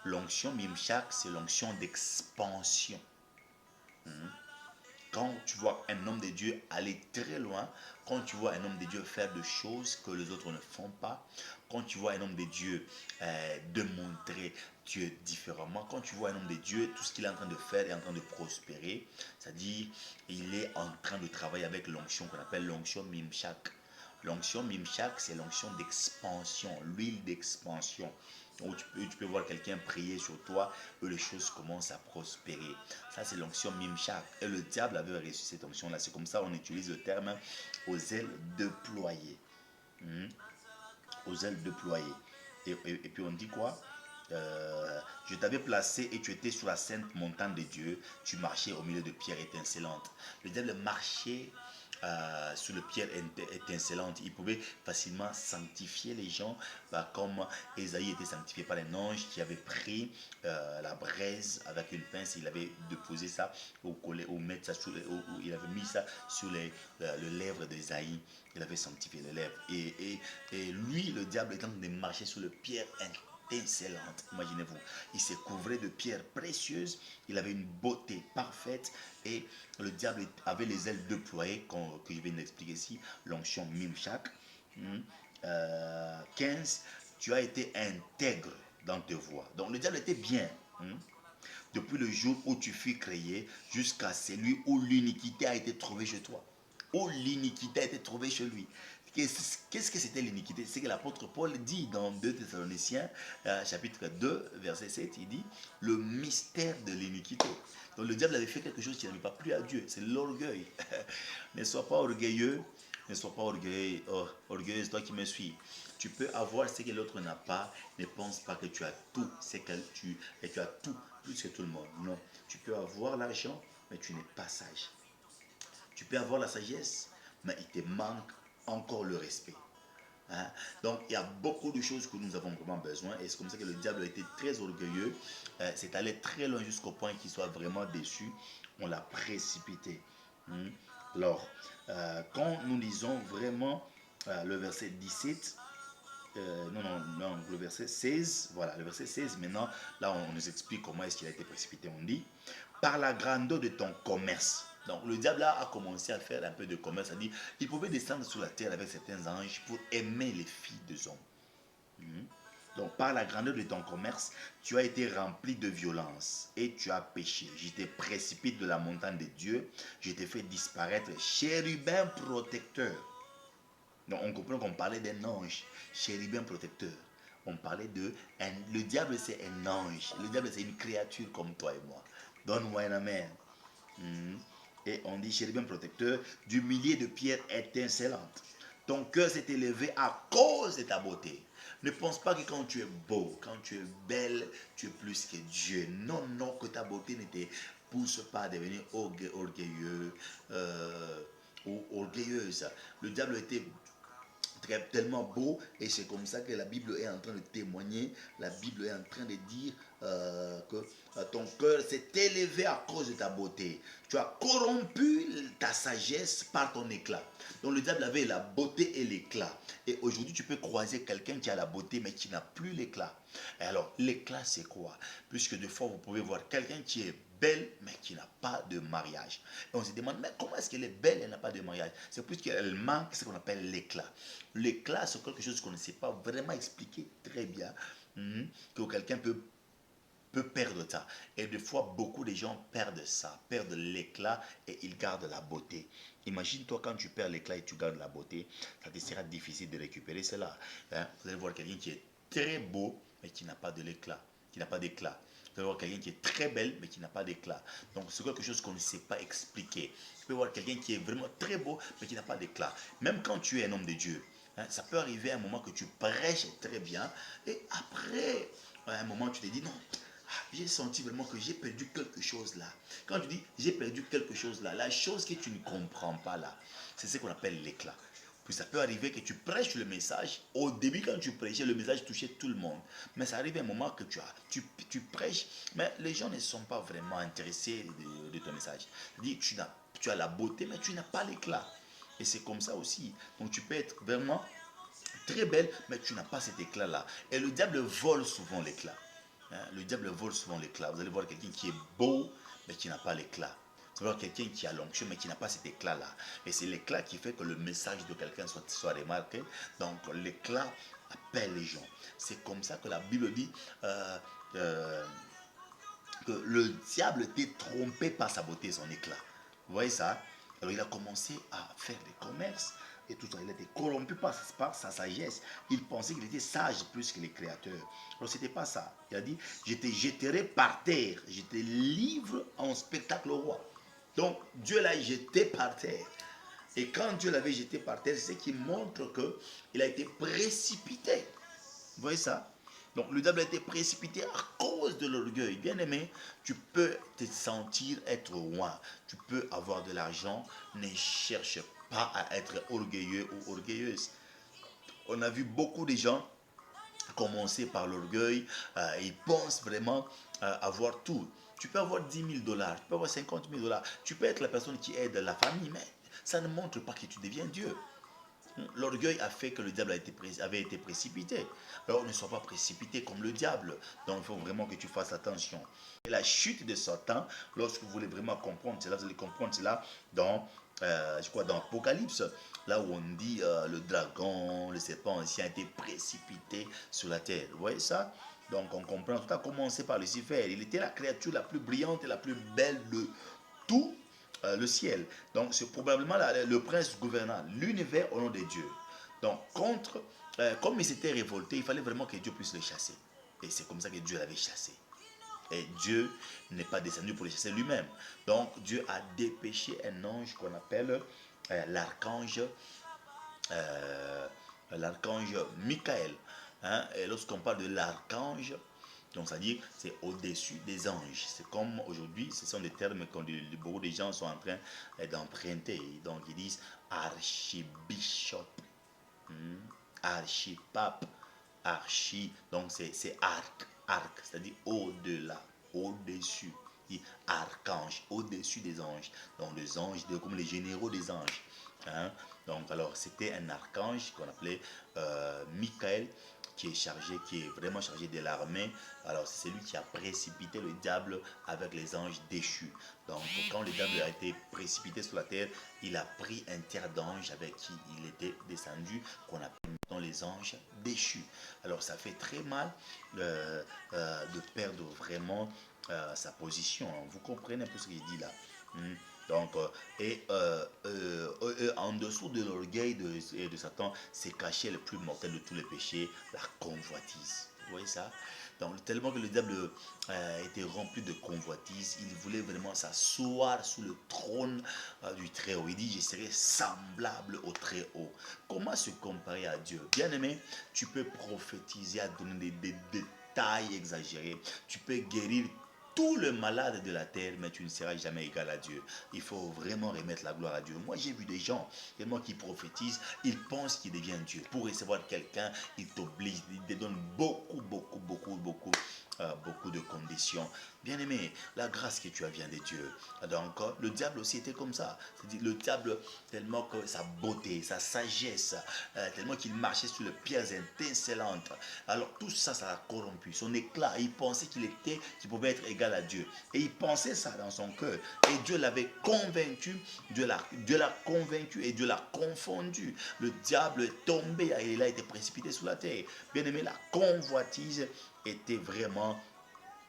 L'onction Mimshak, c'est l'onction d'expansion. Hmm? Quand tu vois un homme de Dieu aller très loin, quand tu vois un homme de Dieu faire des choses que les autres ne font pas, quand tu vois un homme de Dieu démontrer Dieu différemment, quand tu vois un homme de Dieu, tout ce qu'il est en train de faire est en train de prospérer, c'est-à-dire il est en train de travailler avec l'onction qu'on appelle l'onction Mimshak. L'onction Mimshak, c'est l'onction d'expansion, l'huile d'expansion. Où tu peux voir quelqu'un prier sur toi et les choses commencent à prospérer. Ça, c'est l'onction Mimshak. Et le diable avait reçu cette onction-là. C'est comme ça qu'on utilise le terme aux ailes déployées. Hmm? Aux ailes déployées. Et puis on dit quoi? Je t'avais placé et tu étais sur la sainte montagne de Dieu. Tu marchais au milieu de pierres étincelantes. Le diable marchait sur les pierres étincelantes. Il pouvait facilement sanctifier les gens, comme Ésaïe était sanctifié par un ange qui avait pris la braise avec une pince. Il avait déposé ça ou mettre ça il avait mis ça sur les lèvres d'Ésaïe. Il avait sanctifié les lèvres. Et lui, le diable, étant de marcher sur les pierres étincelante. Imaginez-vous, il s'est couvré de pierres précieuses, il avait une beauté parfaite et le diable avait les ailes déployées, que je viens d'expliquer ici, l'onction Mimshak. 15, tu as été intègre dans tes voies. Donc le diable était bien. Depuis le jour où tu fus créé jusqu'à celui où l'iniquité a été trouvée chez toi. Où l'iniquité a été trouvée chez lui. Qu'est-ce que c'était l'iniquité? C'est que l'apôtre Paul dit dans 2 Thessaloniciens, chapitre 2, verset 7, il dit le mystère de l'iniquité. Donc le diable avait fait quelque chose qui n'avait pas plu à Dieu, c'est l'orgueil. Ne sois pas orgueilleux, ne sois pas orgueilleux, orgueilleuse, toi qui me suis. Tu peux avoir ce que l'autre n'a pas, ne pense pas que tu as tout, et tu as tout, plus que tout le monde. Non, tu peux avoir l'argent, mais tu n'es pas sage. Tu peux avoir la sagesse, mais il te manque encore le respect. Hein? Donc, il y a beaucoup de choses que nous avons vraiment besoin. Et c'est comme ça que le diable a été très orgueilleux. C'est allé très loin jusqu'au point qu'il soit vraiment déçu. On l'a précipité. Alors, quand nous lisons vraiment le verset 17, non, le verset 16, voilà, le verset 16, maintenant, là, on nous explique comment est-ce qu'il a été précipité. On dit, par la grandeur de ton commerce. Donc, le diable là a commencé à faire un peu de commerce. C'est-à-dire, il pouvait descendre sur la terre avec certains anges pour aimer les filles des hommes. Donc, par la grandeur de ton commerce, tu as été rempli de violence et tu as péché. Je te précipite de la montagne de Dieu. Je t'ai fait disparaître, chérubin protecteur. Donc, on comprend qu'on parlait d'un ange, chérubin protecteur. On parlait le diable, c'est un ange. Le diable, c'est une créature comme toi et moi. Donne-moi un amen. Et on dit chérubin protecteur du millier de pierres étincelantes. Ton cœur s'est élevé à cause de ta beauté. Ne pense pas que quand tu es beau, quand tu es belle, tu es plus que Dieu. Non, non, que ta beauté ne te pousse pas à devenir orgueilleux ou orgueilleuse. Le diable était tellement beau et c'est comme ça que la Bible est en train de témoigner. La Bible est en train de dire que ton cœur s'est élevé à cause de ta beauté. Tu as corrompu ta sagesse par ton éclat. Donc le diable avait la beauté et l'éclat. Et aujourd'hui tu peux croiser quelqu'un qui a la beauté mais qui n'a plus l'éclat. Et alors l'éclat c'est quoi? Puisque des fois vous pouvez voir quelqu'un qui est belle mais qui n'a pas de mariage. Et on se demande, mais comment est-ce qu'elle est belle et elle n'a pas de mariage? C'est plus qu'elle manque ce qu'on appelle l'éclat. L'éclat, c'est quelque chose qu'on ne sait pas vraiment expliquer très bien, que quelqu'un peut perdre ça. Et des fois, beaucoup de gens perdent ça, perdent l'éclat et ils gardent la beauté. Imagine-toi quand tu perds l'éclat et tu gardes la beauté, ça te sera difficile de récupérer cela. Vous allez voir quelqu'un qui est très beau mais qui n'a pas de l'éclat. qui n'a pas d'éclat. Tu peux voir quelqu'un qui est très belle, mais qui n'a pas d'éclat. Donc, c'est quelque chose qu'on ne sait pas expliquer. Tu peux voir quelqu'un qui est vraiment très beau, mais qui n'a pas d'éclat. Même quand tu es un homme de Dieu, hein, ça peut arriver à un moment que tu prêches très bien, et après, à un moment, tu te dis non. J'ai senti vraiment que j'ai perdu quelque chose là. Quand tu dis j'ai perdu quelque chose là, la chose que tu ne comprends pas là, c'est ce qu'on appelle l'éclat. Puis ça peut arriver que tu prêches le message. Au début, quand tu prêchais, le message touchait tout le monde. Mais ça arrive un moment que tu prêches, mais les gens ne sont pas vraiment intéressés de ton message. C'est-à-dire, tu as la beauté, mais tu n'as pas l'éclat. Et c'est comme ça aussi. Donc tu peux être vraiment très belle, mais tu n'as pas cet éclat-là. Et le diable vole souvent l'éclat. Hein, le diable vole souvent l'éclat. Vous allez voir quelqu'un qui est beau, mais qui n'a pas l'éclat. Vous allez voir quelqu'un qui a l'onction, mais qui n'a pas cet éclat-là. Et c'est l'éclat qui fait que le message de quelqu'un soit remarqué. Donc l'éclat appelle les gens. C'est comme ça que la Bible dit euh, que le diable était trompé par sa beauté et son éclat. Vous voyez ça? Alors il a commencé à faire des commerces et tout ça. Il était corrompu par sa sagesse. Il pensait qu'il était sage plus que les créateurs. Alors ce n'était pas ça. Il a dit, je te jetterai par terre, je te livre en spectacle au roi. Donc Dieu l'a jeté par terre. Et quand Dieu l'avait jeté par terre, c'est ce qui montre qu'il a été précipité. Vous voyez ça? Donc le diable a été précipité à cause de l'orgueil. Bien aimé, tu peux te sentir être roi. Tu peux avoir de l'argent. Ne cherche pas à être orgueilleux ou orgueilleuse. On a vu beaucoup de gens commencer par l'orgueil. Ils pensent vraiment avoir tout. Tu peux avoir 10 000 dollars, tu peux avoir 50 000 dollars. Tu peux être la personne qui aide la famille, mais ça ne montre pas que tu deviens Dieu. L'orgueil a fait que le diable avait été précipité. Alors ne sois pas précipité comme le diable. Donc il faut vraiment que tu fasses attention. Et la chute de Satan, lorsque vous voulez vraiment comprendre cela, vous allez comprendre cela dans, je crois, dans Apocalypse, là où on dit le dragon, le serpent ancien a été précipité sur la terre. Vous voyez ça? Donc on comprend, tout a commencé par Lucifer. Il était la créature la plus brillante et la plus belle de tout le ciel. Donc c'est probablement le prince gouvernant l'univers au nom de Dieu. Donc comme il s'était révolté, il fallait vraiment que Dieu puisse le chasser. Et c'est comme ça que Dieu l'avait chassé. Et Dieu n'est pas descendu pour le chasser lui-même. Donc Dieu a dépêché un ange qu'on appelle l'archange Michael. Hein? Et lorsqu'on parle de l'archange, donc ça dit c'est au-dessus des anges. C'est comme aujourd'hui, ce sont des termes que beaucoup de gens sont en train d'emprunter. Donc ils disent archibishop, archipape, archi. Donc c'est arc, c'est-à-dire au-delà, au-dessus. Archange, au-dessus des anges. Donc les anges, comme les généraux des anges. Hein? Donc alors c'était un archange qu'on appelait Michael, qui est vraiment chargé de l'armée. Alors c'est lui qui a précipité le diable avec les anges déchus. Donc quand le diable a été précipité sur la terre, il a pris un tiers d'anges avec qui il était descendu, qu'on appelle maintenant les anges déchus. Alors ça fait très mal de perdre vraiment sa position. Vous comprenez un peu ce qu'il dit là. Donc, en dessous de l'orgueil de Satan, c'est caché le plus mortel de tous les péchés, la convoitise. Vous voyez ça? Donc, tellement que le diable était rempli de convoitise, il voulait vraiment s'asseoir sous le trône du Très-Haut. Il dit, je serai semblable au Très-Haut. Comment se comparer à Dieu? Bien aimé, tu peux prophétiser à donner des détails exagérés. Tu peux guérir tout le malade de la terre, mais tu ne seras jamais égal à Dieu. Il faut vraiment remettre la gloire à Dieu. Moi, j'ai vu des gens tellement qui prophétisent, ils pensent qu'ils deviennent Dieu. Pour recevoir quelqu'un, ils t'obligent, ils te donnent beaucoup de conditions. Bien aimé, la grâce que tu as vient de Dieu. Donc, le diable aussi était comme ça. C'est-à-dire, le diable, tellement que sa beauté, sa sagesse, tellement qu'il marchait sur les pierres étincelantes. Alors, tout ça, ça l'a corrompu. Son éclat, il pensait qu'il pouvait être égal à Dieu. Et il pensait ça dans son cœur. Et Dieu l'avait convaincu, Dieu l'a convaincu et Dieu l'a confondu. Le diable est tombé et il a été précipité sous la terre. Bien aimé, la convoitise était vraiment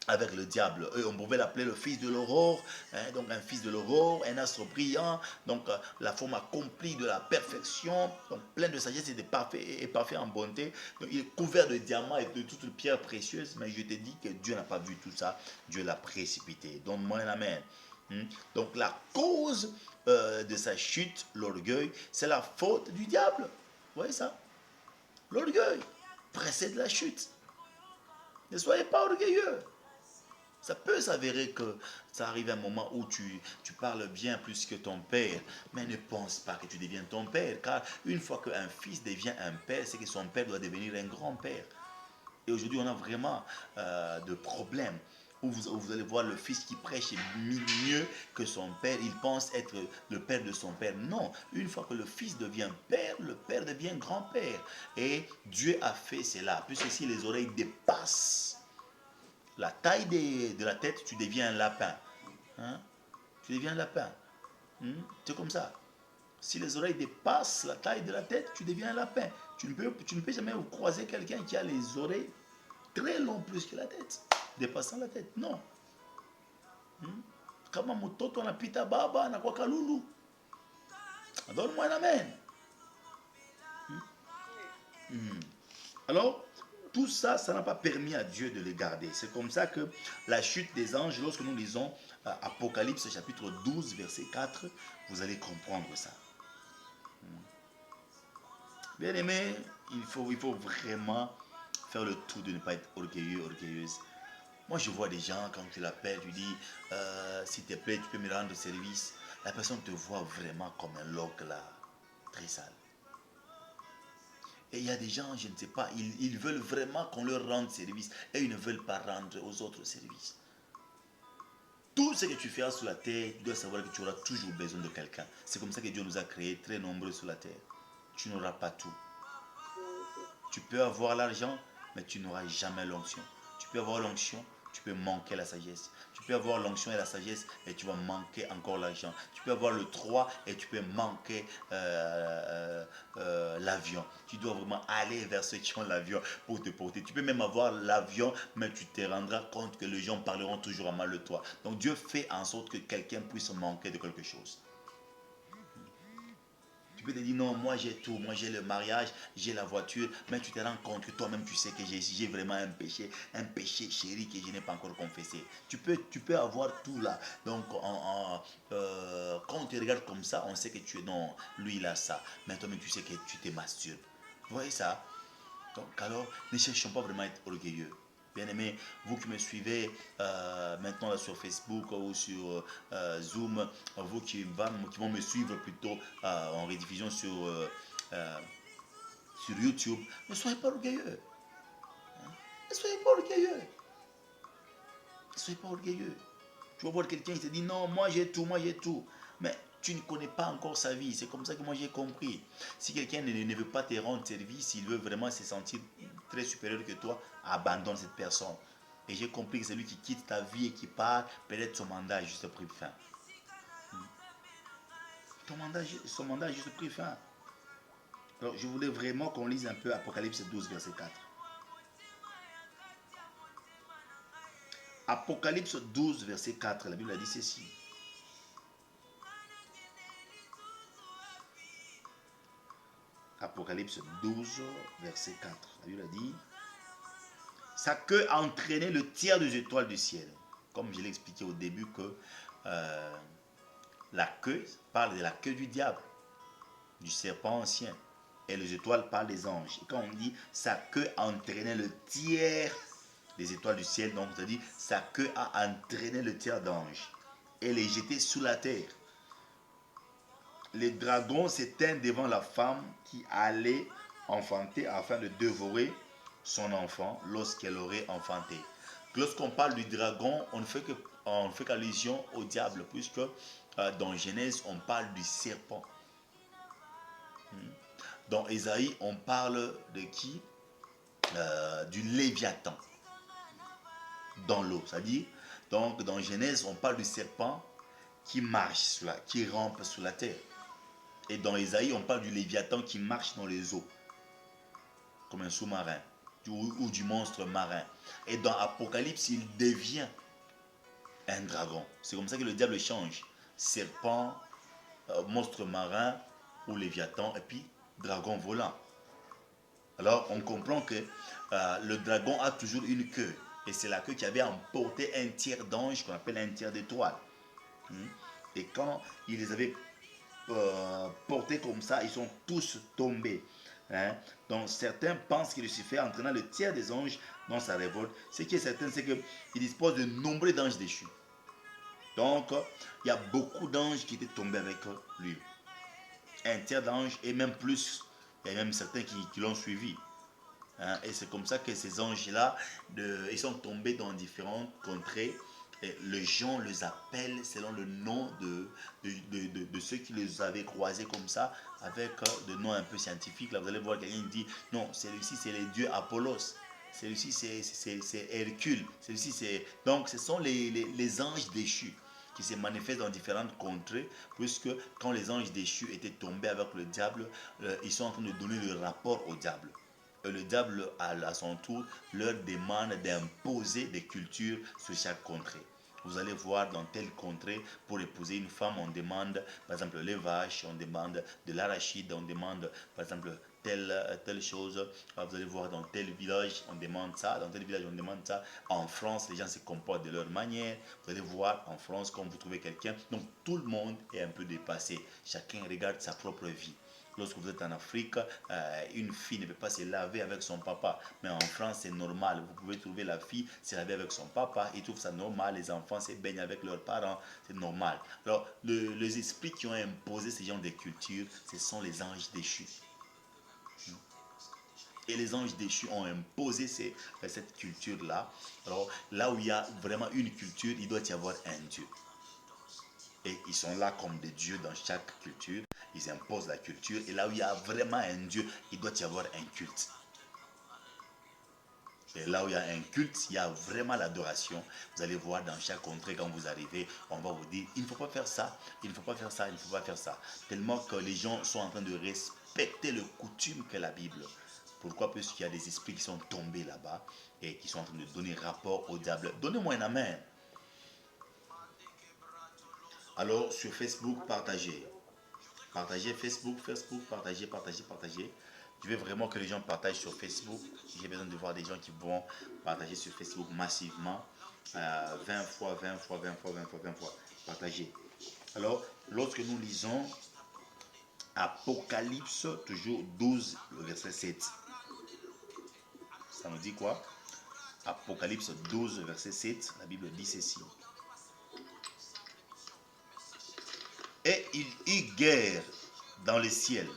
avec le diable. Eux, on pouvait l'appeler le fils de l'aurore, hein, donc un fils de l'aurore, un astre brillant, donc la forme accomplie de la perfection, donc plein de sagesse et parfait en bonté. Donc il est couvert de diamants et de toutes les pierres précieuses, mais je te dis que Dieu n'a pas vu tout ça, Dieu l'a précipité. Donne-moi un amen. Donc la cause de sa chute, l'orgueil, c'est la faute du diable. Vous voyez ça? L'orgueil précède la chute. Ne soyez pas orgueilleux. Ça peut s'avérer que ça arrive un moment où tu parles bien plus que ton père, mais ne pense pas que tu deviens ton père, car une fois qu'un fils devient un père, c'est que son père doit devenir un grand-père. Et aujourd'hui, on a vraiment de problèmes où vous allez voir le fils qui prêche mieux que son père, il pense être le père de son père. Non, une fois que le fils devient père, le père devient grand-père. Et Dieu a fait cela, puisque si les oreilles dépassent la taille de la tête, tu deviens un lapin. Hein? Tu deviens un lapin. C'est comme ça. Si les oreilles dépassent la taille de la tête, tu deviens un lapin. Tu ne peux jamais croiser quelqu'un qui a les oreilles très longues plus que la tête, dépassant la tête. Non. Kama mtoto anapita baba anakuwa kalulu. Donne-moi un amen. Alors, tout ça, ça n'a pas permis à Dieu de les garder. C'est comme ça que la chute des anges, lorsque nous lisons Apocalypse chapitre 12, verset 4, vous allez comprendre ça. Bien aimé, il faut vraiment faire le tout de ne pas être orgueilleux, orgueilleuse. Moi, je vois des gens, quand tu l'appelles, tu dis, s'il te plaît, tu peux me rendre service. La personne te voit vraiment comme un loc là, très sale. Et il y a des gens, je ne sais pas, ils veulent vraiment qu'on leur rende service et ils ne veulent pas rendre aux autres service. Tout ce que tu feras sur la terre, tu dois savoir que tu auras toujours besoin de quelqu'un. C'est comme ça que Dieu nous a créés très nombreux sur la terre. Tu n'auras pas tout. Tu peux avoir l'argent, mais tu n'auras jamais l'onction. Tu peux avoir l'onction, tu peux manquer la sagesse. Tu peux avoir l'onction et la sagesse et tu vas manquer encore l'argent. Tu peux avoir le 3 et tu peux manquer l'avion. Tu dois vraiment aller vers ceux qui ont l'avion pour te porter. Tu peux même avoir l'avion, mais tu te rendras compte que les gens parleront toujours à mal de toi. Donc Dieu fait en sorte que quelqu'un puisse manquer de quelque chose. Tu peux te dire non, moi j'ai tout, moi j'ai le mariage, j'ai la voiture, mais tu te rends compte que toi-même tu sais que j'ai vraiment un péché chéri que je n'ai pas encore confessé. Tu peux avoir tout là. Donc quand on te regarde comme ça, on sait que tu es non, lui il a ça, mais toi-même tu sais que tu te masturbes. Vous voyez ça? Donc alors, ne cherchons pas vraiment à être orgueilleux. Bien aimé, vous qui me suivez maintenant là sur Facebook ou sur Zoom, vous qui vont me suivre plutôt en rediffusion sur YouTube, ne soyez pas orgueilleux. Ne soyez pas orgueilleux. Ne soyez pas orgueilleux. Tu vas voir quelqu'un qui te dit non, moi j'ai tout, moi j'ai tout. Mais tu ne connais pas encore sa vie. C'est comme ça que moi j'ai compris. Si quelqu'un ne veut pas te rendre service, il veut vraiment se sentir très supérieur que toi, abandonne cette personne. Et j'ai compris que c'est lui qui quitte ta vie et qui part, peut-être son mandat a juste pris fin. Son mandat a juste pris fin. Alors je voulais vraiment qu'on lise un peu Apocalypse 12, verset 4. Apocalypse 12, verset 4, la Bible a dit ceci. Apocalypse 12, verset 4. La Bible a dit, sa queue a entraîné le tiers des étoiles du ciel. Comme je l'ai expliqué au début que la queue parle de la queue du diable, du serpent ancien. Et les étoiles parlent des anges. Et quand on dit sa queue a entraîné le tiers des étoiles du ciel, donc c'est-à-dire sa queue a entraîné le tiers d'anges et les jeté sous la terre. Les dragons s'éteignent devant la femme qui allait enfanter afin de dévorer son enfant lorsqu'elle aurait enfanté. Lorsqu'on parle du dragon, on ne fait qu'allusion au diable, puisque dans Genèse, on parle du serpent. Dans Ésaïe, on parle de qui? Du Léviathan dans l'eau. C'est-à-dire, donc dans Genèse, on parle du serpent qui marche, qui rampe sur la terre. Et dans Ésaïe, on parle du Léviathan qui marche dans les eaux, comme un sous-marin. ou du monstre marin. Et dans Apocalypse, il devient un dragon. C'est comme ça que le diable change. Serpent, monstre marin ou léviathan, et puis dragon volant. Alors on comprend que le dragon a toujours une queue. Et c'est la queue qui avait emporté un tiers d'ange qu'on appelle un tiers d'étoile. Et quand il les avait portés comme ça, ils sont tous tombés. Donc certains pensent que Lucifer, entraînant le tiers des anges dans sa révolte, ce qui est certain, c'est qu'il dispose de nombreux anges déchus. Donc il y a beaucoup d'anges qui étaient tombés avec lui. Un tiers d'anges et même plus. Il y a même certains qui l'ont suivi. Et c'est comme ça que ces anges-là, ils sont tombés dans différentes contrées. Et les gens les appellent selon le nom de ceux qui les avaient croisés comme ça, avec des noms un peu scientifiques. Là, vous allez voir quelqu'un dit, non, celui-ci c'est le dieu Apollos. Celui-ci c'est Hercule. Celui-ci c'est... Donc ce sont les anges déchus qui se manifestent dans différentes contrées, puisque quand les anges déchus étaient tombés avec le diable, ils sont en train de donner le rapport au diable. Le diable, à son tour, leur demande d'imposer des cultures sur chaque contrée. Vous allez voir dans telle contrée, pour épouser une femme, on demande par exemple les vaches, on demande de l'arachide, on demande par exemple telle chose. Vous allez voir dans tel village, on demande ça, dans tel village, on demande ça. En France, les gens se comportent de leur manière. Vous allez voir en France, quand vous trouvez quelqu'un, donc tout le monde est un peu dépassé. Chacun regarde sa propre vie. Lorsque vous êtes en Afrique, une fille ne peut pas se laver avec son papa. Mais en France, c'est normal. Vous pouvez trouver la fille se laver avec son papa. Ils trouvent ça normal. Les enfants se baignent avec leurs parents. C'est normal. Alors, les esprits qui ont imposé ce genre de culture, ce sont les anges déchus. Et les anges déchus ont imposé cette culture-là. Alors, là où il y a vraiment une culture, il doit y avoir un Dieu. Et ils sont là comme des dieux dans chaque culture. Ils imposent la culture. Et là où il y a vraiment un Dieu, il doit y avoir un culte. Et là où il y a un culte, il y a vraiment l'adoration. Vous allez voir dans chaque contrée, quand vous arrivez, on va vous dire, il ne faut pas faire ça, il ne faut pas faire ça, il ne faut pas faire ça. Tellement que les gens sont en train de respecter les coutumes que la Bible. Pourquoi? Parce qu'il y a des esprits qui sont tombés là-bas et qui sont en train de donner rapport au diable. Donnez-moi un amen. Alors, sur Facebook, partagez. Partagez Facebook, partagez. Je veux vraiment que les gens partagent sur Facebook. J'ai besoin de voir des gens qui vont partager sur Facebook massivement. 20 fois, 20 fois, 20 fois, 20 fois, 20 fois. Partagez. Alors, lorsque nous lisons Apocalypse, toujours 12, le verset 7. Ça nous dit quoi? Apocalypse 12, verset 7, la Bible dit ceci. Et il eut guerre dans le ciel,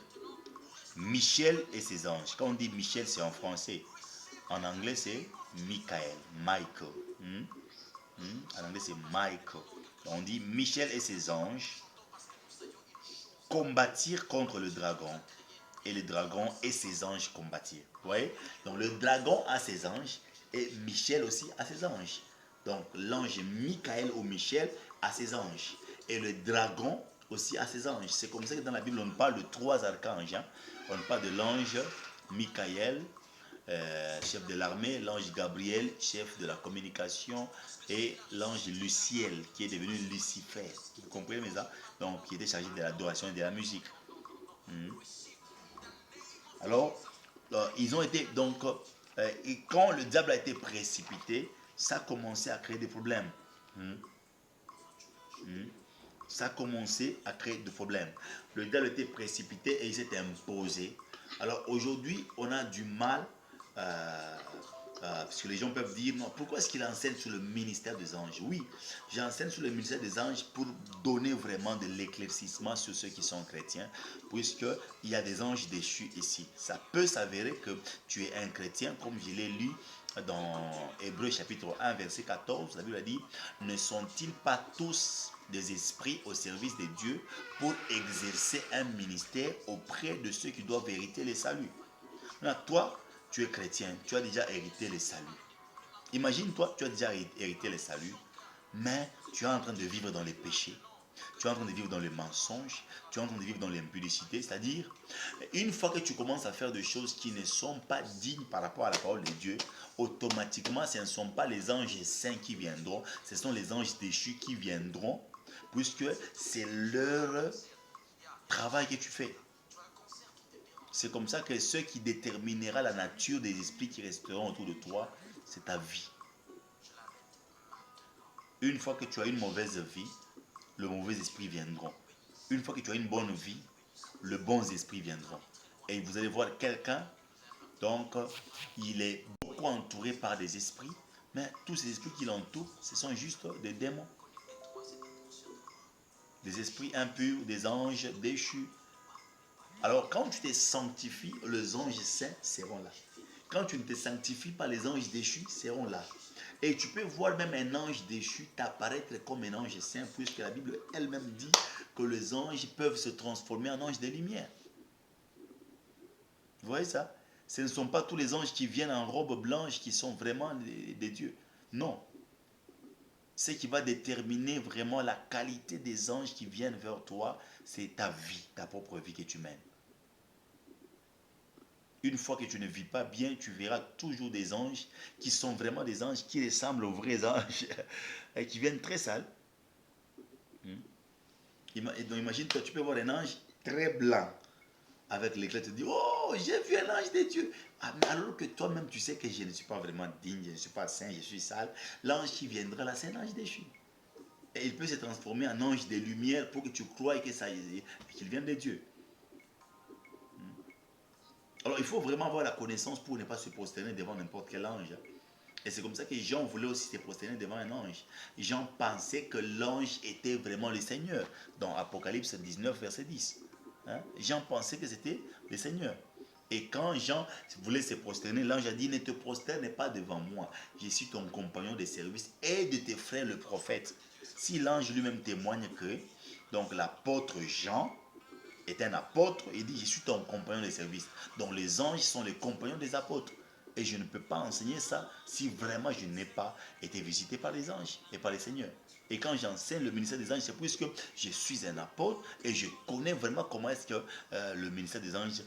Michel et ses anges. Quand on dit Michel, c'est en français. En anglais, c'est Michael. En anglais, c'est Michael. On dit Michel et ses anges combattirent contre le dragon. Et le dragon et ses anges combattirent. Vous voyez? Donc le dragon a ses anges et Michel aussi a ses anges. Donc l'ange Michael ou Michel a ses anges. Et le dragon aussi a ses anges. C'est comme ça que dans la Bible, on parle de 3 archanges. On parle de l'ange Michael, chef de l'armée, l'ange Gabriel, chef de la communication, et l'ange Luciel, qui est devenu Lucifer. Vous comprenez, mes amis? Donc, qui était chargé de l'adoration et de la musique. Alors, ils ont été, donc, et quand le diable a été précipité, ça a commencé à créer des problèmes. Ça a commencé à créer des problèmes. Le diable a été précipité et il s'est imposé. Alors aujourd'hui, on a du mal, parce que les gens peuvent dire, non, pourquoi est-ce qu'il enseigne sur le ministère des anges? Oui, j'enseigne sur le ministère des anges pour donner vraiment de l'éclaircissement sur ceux qui sont chrétiens, puisqu'il y a des anges déchus ici. Ça peut s'avérer que tu es un chrétien, comme je l'ai lu dans Hébreux chapitre 1, verset 14, la Bible a dit, ne sont-ils pas tous des esprits au service de Dieu pour exercer un ministère auprès de ceux qui doivent hériter le salut? Maintenant, toi, tu es chrétien, tu as déjà hérité le salut. Imagine-toi, tu as déjà hérité le salut, mais tu es en train de vivre dans les péchés. Tu es en train de vivre dans le mensonge, tu es en train de vivre dans l'impudicité, c'est-à-dire, une fois que tu commences à faire des choses qui ne sont pas dignes par rapport à la parole de Dieu, automatiquement, ce ne sont pas les anges saints qui viendront, ce sont les anges déchus qui viendront, puisque c'est leur travail que tu fais. C'est comme ça que ce qui déterminera la nature des esprits qui resteront autour de toi, c'est ta vie. Une fois que tu as une mauvaise vie, le mauvais esprit viendront. Une fois que tu as une bonne vie, le bon esprit viendront. Et vous allez voir quelqu'un, donc il est beaucoup entouré par des esprits, mais tous ces esprits qui l'entourent, ce sont juste des démons. Des esprits impurs, des anges déchus. Alors quand tu te sanctifies, les anges saints seront là. Quand tu ne te sanctifies pas, les anges déchus seront là. Et tu peux voir même un ange déchu t'apparaître comme un ange saint, puisque la Bible elle-même dit que les anges peuvent se transformer en anges de lumière. Vous voyez ça? Ce ne sont pas tous les anges qui viennent en robe blanche qui sont vraiment des dieux. Non. Ce qui va déterminer vraiment la qualité des anges qui viennent vers toi, c'est ta vie, ta propre vie que tu mènes. Une fois que tu ne vis pas bien, tu verras toujours des anges qui sont vraiment des anges qui ressemblent aux vrais anges et qui viennent très sales. Donc imagine-toi, tu peux voir un ange très blanc avec l'éclat, tu te dis, oh, j'ai vu un ange de Dieu. Ah, mais alors que toi-même, tu sais que je ne suis pas vraiment digne, je ne suis pas saint, je suis sale. L'ange qui viendra là, c'est un ange déchu. Et il peut se transformer en ange de lumière pour que tu croies que ça qu'il vient de Dieu. Alors, il faut vraiment avoir la connaissance pour ne pas se prosterner devant n'importe quel ange. Et c'est comme ça que Jean voulait aussi se prosterner devant un ange. Jean pensait que l'ange était vraiment le Seigneur. Dans Apocalypse 19, verset 10. Jean pensait que c'était le Seigneur. Et quand Jean voulait se prosterner, l'ange a dit, ne te prosterne pas devant moi. Je suis ton compagnon de service et de tes frères le prophète. Si l'ange lui-même témoigne que, donc l'apôtre Jean est un apôtre, il dit, je suis ton compagnon de service. Donc les anges sont les compagnons des apôtres. Et je ne peux pas enseigner ça si vraiment je n'ai pas été visité par les anges et par les seigneurs. Et quand j'enseigne le ministère des anges, c'est puisque je suis un apôtre et je connais vraiment comment est-ce que le ministère des anges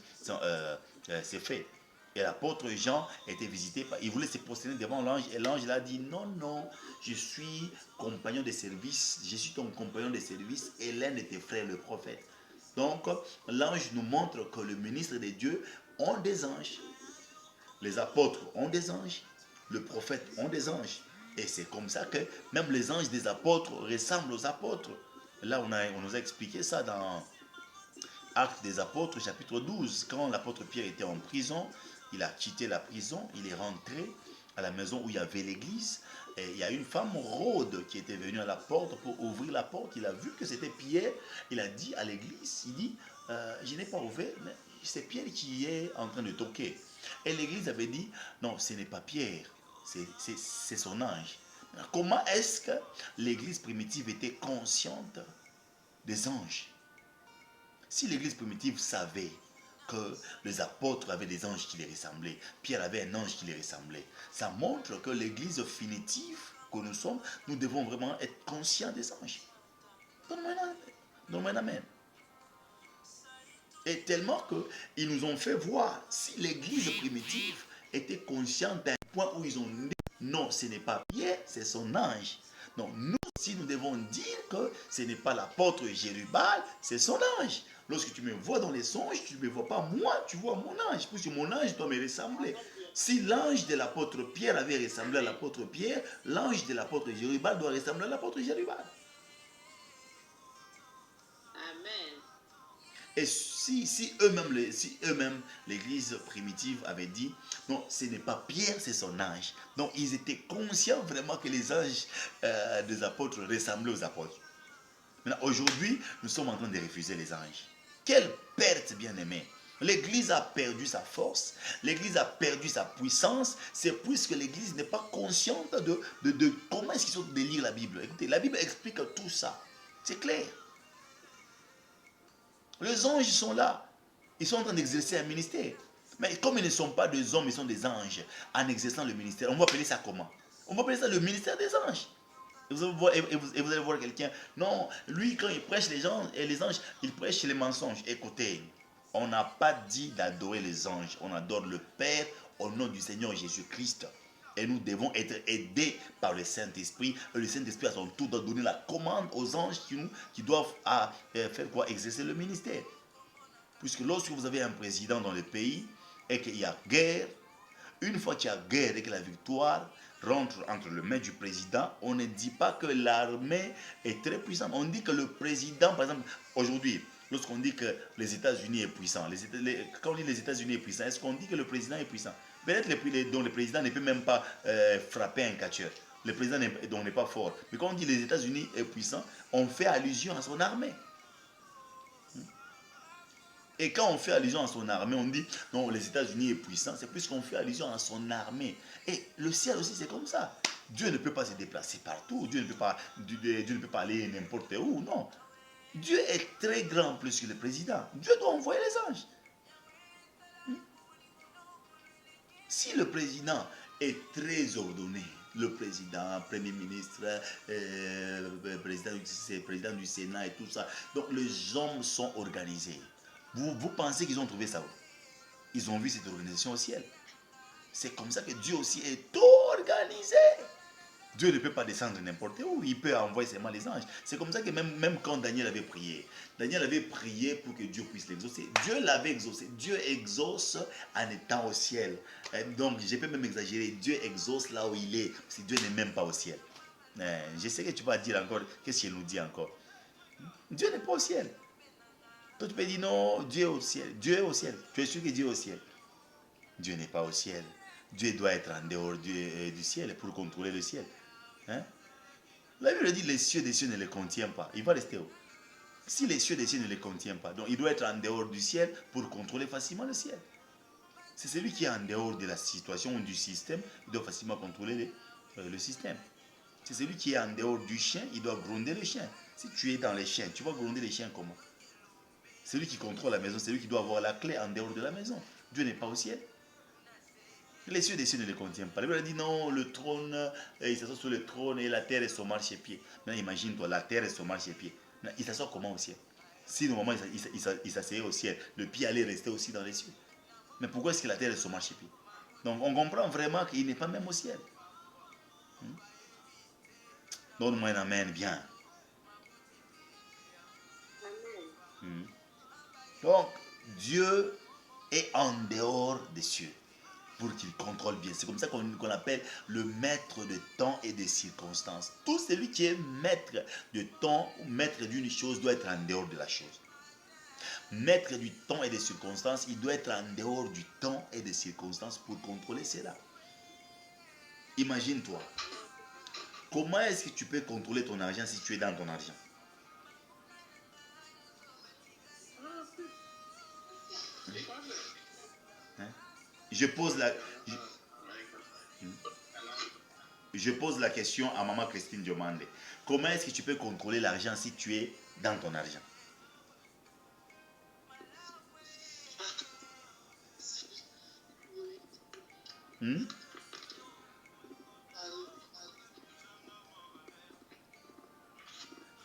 s'est fait. Et l'apôtre Jean était visité par... Il voulait se prosterner devant l'ange et l'ange l'a dit, non, non, je suis compagnon de service, je suis ton compagnon de service et l'un de tes frères, le prophète. Donc, l'ange nous montre que le ministre de Dieu ont des anges. Les apôtres ont des anges, le prophète ont des anges. Et c'est comme ça que même les anges des apôtres ressemblent aux apôtres. Là, on nous a expliqué ça dans Actes des apôtres, chapitre 12. Quand l'apôtre Pierre était en prison, il a quitté la prison, il est rentré à la maison où il y avait l'église. Et il y a une femme rôde qui était venue à la porte pour ouvrir la porte. Il a vu que c'était Pierre. Il a dit à l'église, il dit, je n'ai pas ouvert, mais c'est Pierre qui est en train de toquer. Et l'église avait dit, non, ce n'est pas Pierre, c'est son ange. Comment est-ce que l'église primitive était consciente des anges? Si l'église primitive savait que les apôtres avaient des anges qui les ressemblaient, Pierre avait un ange qui les ressemblait, ça montre que l'église finitive que nous sommes, nous devons vraiment être conscients des anges. Donne-moi un amen. Et tellement qu'ils nous ont fait voir si l'église primitive était consciente d'un point où ils ont dit non, ce n'est pas Pierre, c'est son ange. Donc nous aussi, nous devons dire que ce n'est pas l'apôtre Jérubal, c'est son ange. Lorsque tu me vois dans les songes, tu ne me vois pas moi, tu vois mon ange, puisque mon ange doit me ressembler. Si l'ange de l'apôtre Pierre avait ressemblé à l'apôtre Pierre, l'ange de l'apôtre Jérubal doit ressembler à l'apôtre Jérubal. Et si eux-mêmes, l'église primitive avait dit, non, ce n'est pas Pierre, c'est son ange. Donc ils étaient conscients vraiment que les anges des apôtres ressemblaient aux apôtres. Maintenant, aujourd'hui, nous sommes en train de refuser les anges. Quelle perte, bien-aimé! L'église a perdu sa force, l'église a perdu sa puissance, c'est puisque l'église n'est pas consciente de comment est-ce qu'ils sont de lire la Bible. Écoutez, la Bible explique tout ça. C'est clair. Les anges sont là. Ils sont en train d'exercer un ministère. Mais comme ils ne sont pas des hommes, ils sont des anges en exerçant le ministère. On va appeler ça comment? On va appeler ça le ministère des anges. Et vous allez voir quelqu'un. Non, lui, quand il prêche les anges, il prêche les mensonges. Écoutez, on n'a pas dit d'adorer les anges. On adore le Père au nom du Seigneur Jésus-Christ. Et nous devons être aidés par le Saint-Esprit. Et le Saint-Esprit, à son tour, doit donner la commande aux anges qui doivent faire quoi? Exercer le ministère. Puisque lorsque vous avez un président dans le pays et qu'il y a guerre, une fois qu'il y a guerre et que la victoire rentre entre les mains du président, on ne dit pas que l'armée est très puissante. On dit que le président, par exemple, aujourd'hui, lorsqu'on dit que les États-Unis est puissant, quand on dit les États-Unis est puissant, est-ce qu'on dit que le président est puissant? Peut-être dont le président ne peut même pas frapper un catcheur. Le président n'est pas fort. Mais quand on dit les États-Unis est puissant, on fait allusion à son armée. Et quand on fait allusion à son armée, on dit non, les États-Unis est puissant, c'est plus qu'on fait allusion à son armée. Et le ciel aussi, c'est comme ça. Dieu ne peut pas se déplacer partout, Dieu ne peut pas aller n'importe où, non. Dieu est très grand plus que le président. Dieu doit envoyer les anges. Si le président est très ordonné, le président, premier ministre, président du Sénat et tout ça, donc les hommes sont organisés. Vous pensez qu'ils ont trouvé ça où? Ils ont vu cette organisation au ciel. C'est comme ça que Dieu aussi est organisé. Dieu ne peut pas descendre n'importe où. Il peut envoyer seulement les anges. C'est comme ça que même quand Daniel avait prié pour que Dieu puisse l'exaucer. Dieu l'avait exaucé. Dieu exauce en étant au ciel. Donc, je peux même exagérer. Dieu exauce là où il est. Si Dieu n'est même pas au ciel. Je sais que tu vas dire encore. Qu'est-ce qu'il nous dit encore? Dieu n'est pas au ciel. Toi, tu peux dire non, Dieu est au ciel. Dieu est au ciel. Tu es sûr que Dieu est au ciel? Dieu n'est pas au ciel. Dieu doit être en dehors du ciel pour contrôler le ciel. Hein? La Bible dit les cieux des cieux ne les contient pas. Il va rester où? Si les cieux des cieux ne les contient pas, donc il doit être en dehors du ciel pour contrôler facilement le ciel. C'est celui qui est en dehors de la situation ou du système, il doit facilement contrôler le système. C'est celui qui est en dehors du chien, il doit gronder le chien. Si tu es dans les chiens, tu vas gronder les chiens comment? Celui qui contrôle la maison, c'est lui qui doit avoir la clé en dehors de la maison. Dieu n'est pas au ciel. Les cieux des cieux ne les contiennent pas. La Bible dit non, le trône, il s'assoit sur le trône et la terre est son marchepied. Maintenant, imagine-toi, la terre est son marchepied. Il s'assoit comment au ciel? Si normalement il s'asseyait au ciel, le pied allait rester aussi dans les cieux. Mais pourquoi est-ce que la terre est son marchepied? Donc on comprend vraiment qu'il n'est pas même au ciel. Donne-moi un amen, viens. Donc, Dieu est en dehors des cieux pour qu'il contrôle bien. C'est comme ça qu'on appelle le maître de temps et des circonstances. Tout celui qui est maître de temps ou maître d'une chose doit être en dehors de la chose. Maître du temps et des circonstances, il doit être en dehors du temps et des circonstances pour contrôler cela. Imagine-toi, comment est-ce que tu peux contrôler ton argent si tu es dans ton argent? Je pose la question à maman Christine Diomande. Comment est-ce que tu peux contrôler l'argent si tu es dans ton argent?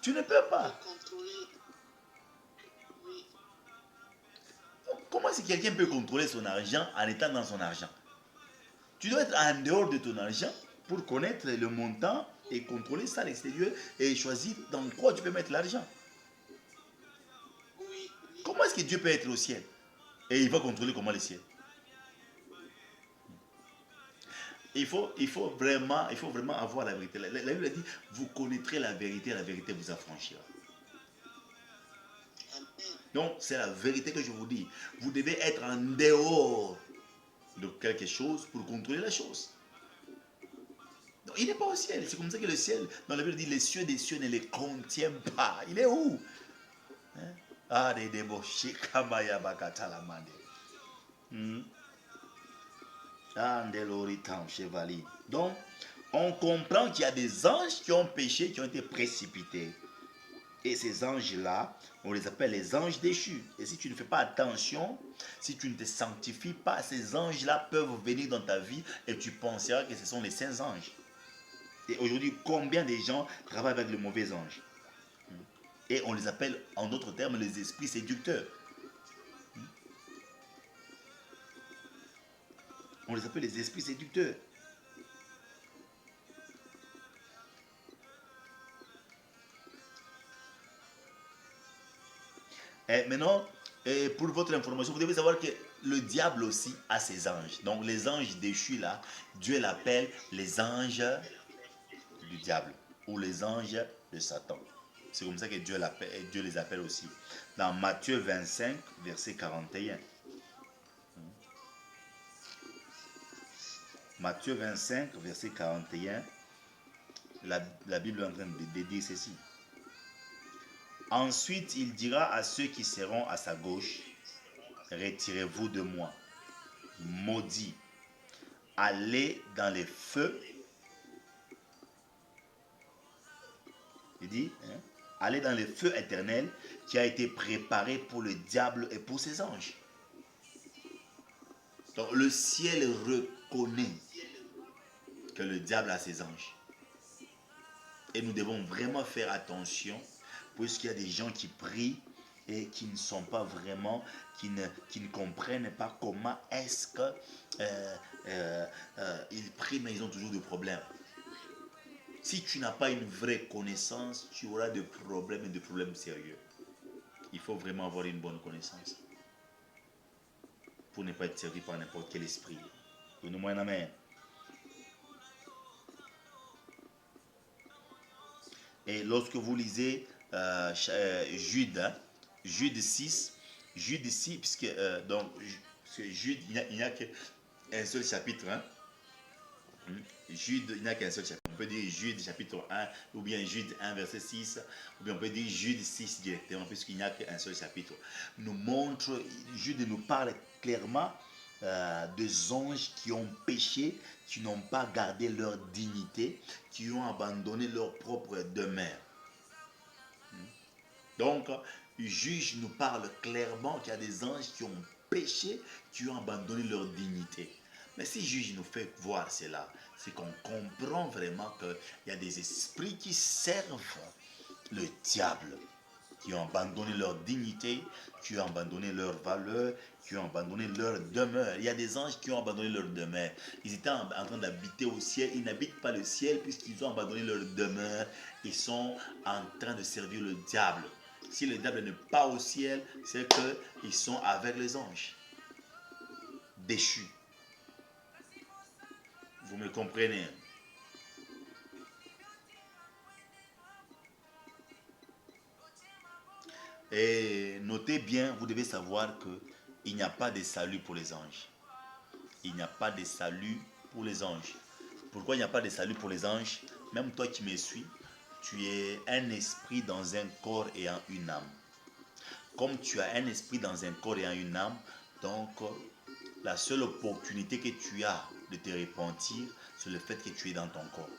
Tu ne peux pas. Comment est-ce que quelqu'un peut contrôler son argent en étant dans son argent? Tu dois être en dehors de ton argent pour connaître le montant et contrôler ça à l'extérieur et choisir dans quoi tu peux mettre l'argent. Comment est-ce que Dieu peut être au ciel et il va contrôler comment le ciel? Il faut vraiment avoir la vérité. La Bible dit, vous connaîtrez la vérité vous affranchira. Donc, c'est la vérité que je vous dis. Vous devez être en dehors de quelque chose pour contrôler la chose. Donc, il n'est pas au ciel. C'est comme ça que le ciel, dans la Bible dit, les cieux des cieux ne les contiennent pas. Il est où? Ah, des débauchés, Kamaya Bakatalamande. Donc, on comprend qu'il y a des anges qui ont péché, qui ont été précipités. Et ces anges-là, on les appelle les anges déchus. Et si tu ne fais pas attention, si tu ne te sanctifies pas, ces anges-là peuvent venir dans ta vie et tu penseras que ce sont les saints anges. Et aujourd'hui, combien de gens travaillent avec le mauvais ange? Et on les appelle, en d'autres termes, les esprits séducteurs. On les appelle les esprits séducteurs. Et maintenant, pour votre information, vous devez savoir que le diable aussi a ses anges. Donc les anges déchus là, Dieu l'appelle les anges du diable ou les anges de Satan. C'est comme ça que Dieu les appelle aussi. Dans Matthieu 25, verset 41. Matthieu 25, verset 41, la Bible est en train de dire ceci. Ensuite, il dira à ceux qui seront à sa gauche, retirez-vous de moi, maudits, allez dans les feux. Il dit, hein, allez dans les feux éternels qui a été préparé pour le diable et pour ses anges. Donc le ciel reconnaît que le diable a ses anges. Et nous devons vraiment faire attention, puisqu'il y a des gens qui prient et qui ne sont pas vraiment, qui ne comprennent pas comment est-ce qu'ils prient, mais ils ont toujours des problèmes. Si tu n'as pas une vraie connaissance, tu auras des problèmes et des problèmes sérieux. Il faut vraiment avoir une bonne connaissance pour ne pas être servi par n'importe quel esprit. Donne-moi un amen. Et lorsque vous lisez Jude, hein, Jude 6, puisque donc Jude, il n'y a qu'un seul chapitre. Hein. Jude, il n'y a qu'un seul chapitre. On peut dire Jude chapitre 1, ou bien Jude 1 verset 6, ou bien on peut dire Jude 6 directement, puisqu'il n'y a qu'un seul chapitre. Nous montre, Jude nous parle clairement des anges qui ont péché, qui n'ont pas gardé leur dignité, qui ont abandonné leur propre demeure. Donc, le juge nous parle clairement qu'il y a des anges qui ont péché, qui ont abandonné leur dignité. Mais si le juge nous fait voir cela, c'est qu'on comprend vraiment qu'il y a des esprits qui servent le diable, qui ont abandonné leur dignité, qui ont abandonné leur valeur, qui ont abandonné leur demeure. Il y a des anges qui ont abandonné leur demeure. Ils étaient en train d'habiter au ciel. Ils n'habitent pas le ciel puisqu'ils ont abandonné leur demeure. Ils sont en train de servir le diable. Si le diable n'est pas au ciel, c'est qu'ils sont avec les anges, déchus. Vous me comprenez? Et notez bien, vous devez savoir qu'il n'y a pas de salut pour les anges. Il n'y a pas de salut pour les anges. Pourquoi il n'y a pas de salut pour les anges? Même toi qui me suis, tu es un esprit dans un corps ayant une âme. Comme tu as un esprit dans un corps ayant une âme, donc la seule opportunité que tu as de te repentir, c'est le fait que tu es dans ton corps.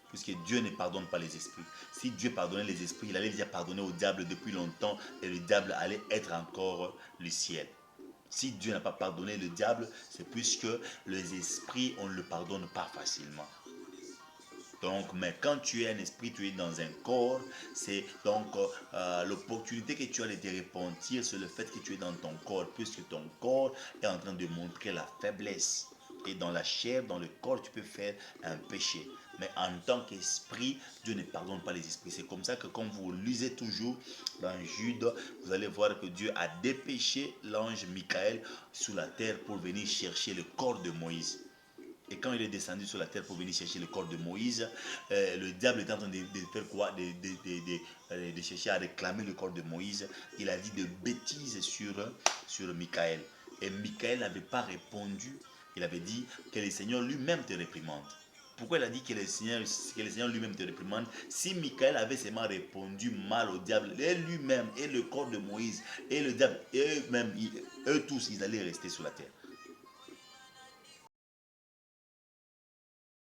Puisque Dieu ne pardonne pas les esprits. Si Dieu pardonnait les esprits, il allait déjà pardonner au diable depuis longtemps et le diable allait être encore le ciel. Si Dieu n'a pas pardonné le diable, c'est puisque les esprits, on ne le pardonne pas facilement. Donc, mais quand tu es un esprit, tu es dans un corps, c'est donc l'opportunité que tu as de te repentir, c'est le fait que tu es dans ton corps, puisque ton corps est en train de montrer la faiblesse. Et dans la chair, dans le corps, tu peux faire un péché. Mais en tant qu'esprit, Dieu ne pardonne pas les esprits. C'est comme ça que quand vous lisez toujours dans Jude, vous allez voir que Dieu a dépêché l'ange Michael sur la terre pour venir chercher le corps de Moïse. Et quand il est descendu sur la terre pour venir chercher le corps de Moïse, le diable est en train de faire quoi? De chercher à réclamer le corps de Moïse. Il a dit de bêtises sur Michael. Et Michael n'avait pas répondu. Il avait dit que le Seigneur lui-même te réprimande. Pourquoi il a dit que le Seigneur lui-même te réprimande? Si Michael avait seulement répondu mal au diable, et lui-même, et le corps de Moïse, et le diable, eux-mêmes, eux tous, ils allaient rester sur la terre.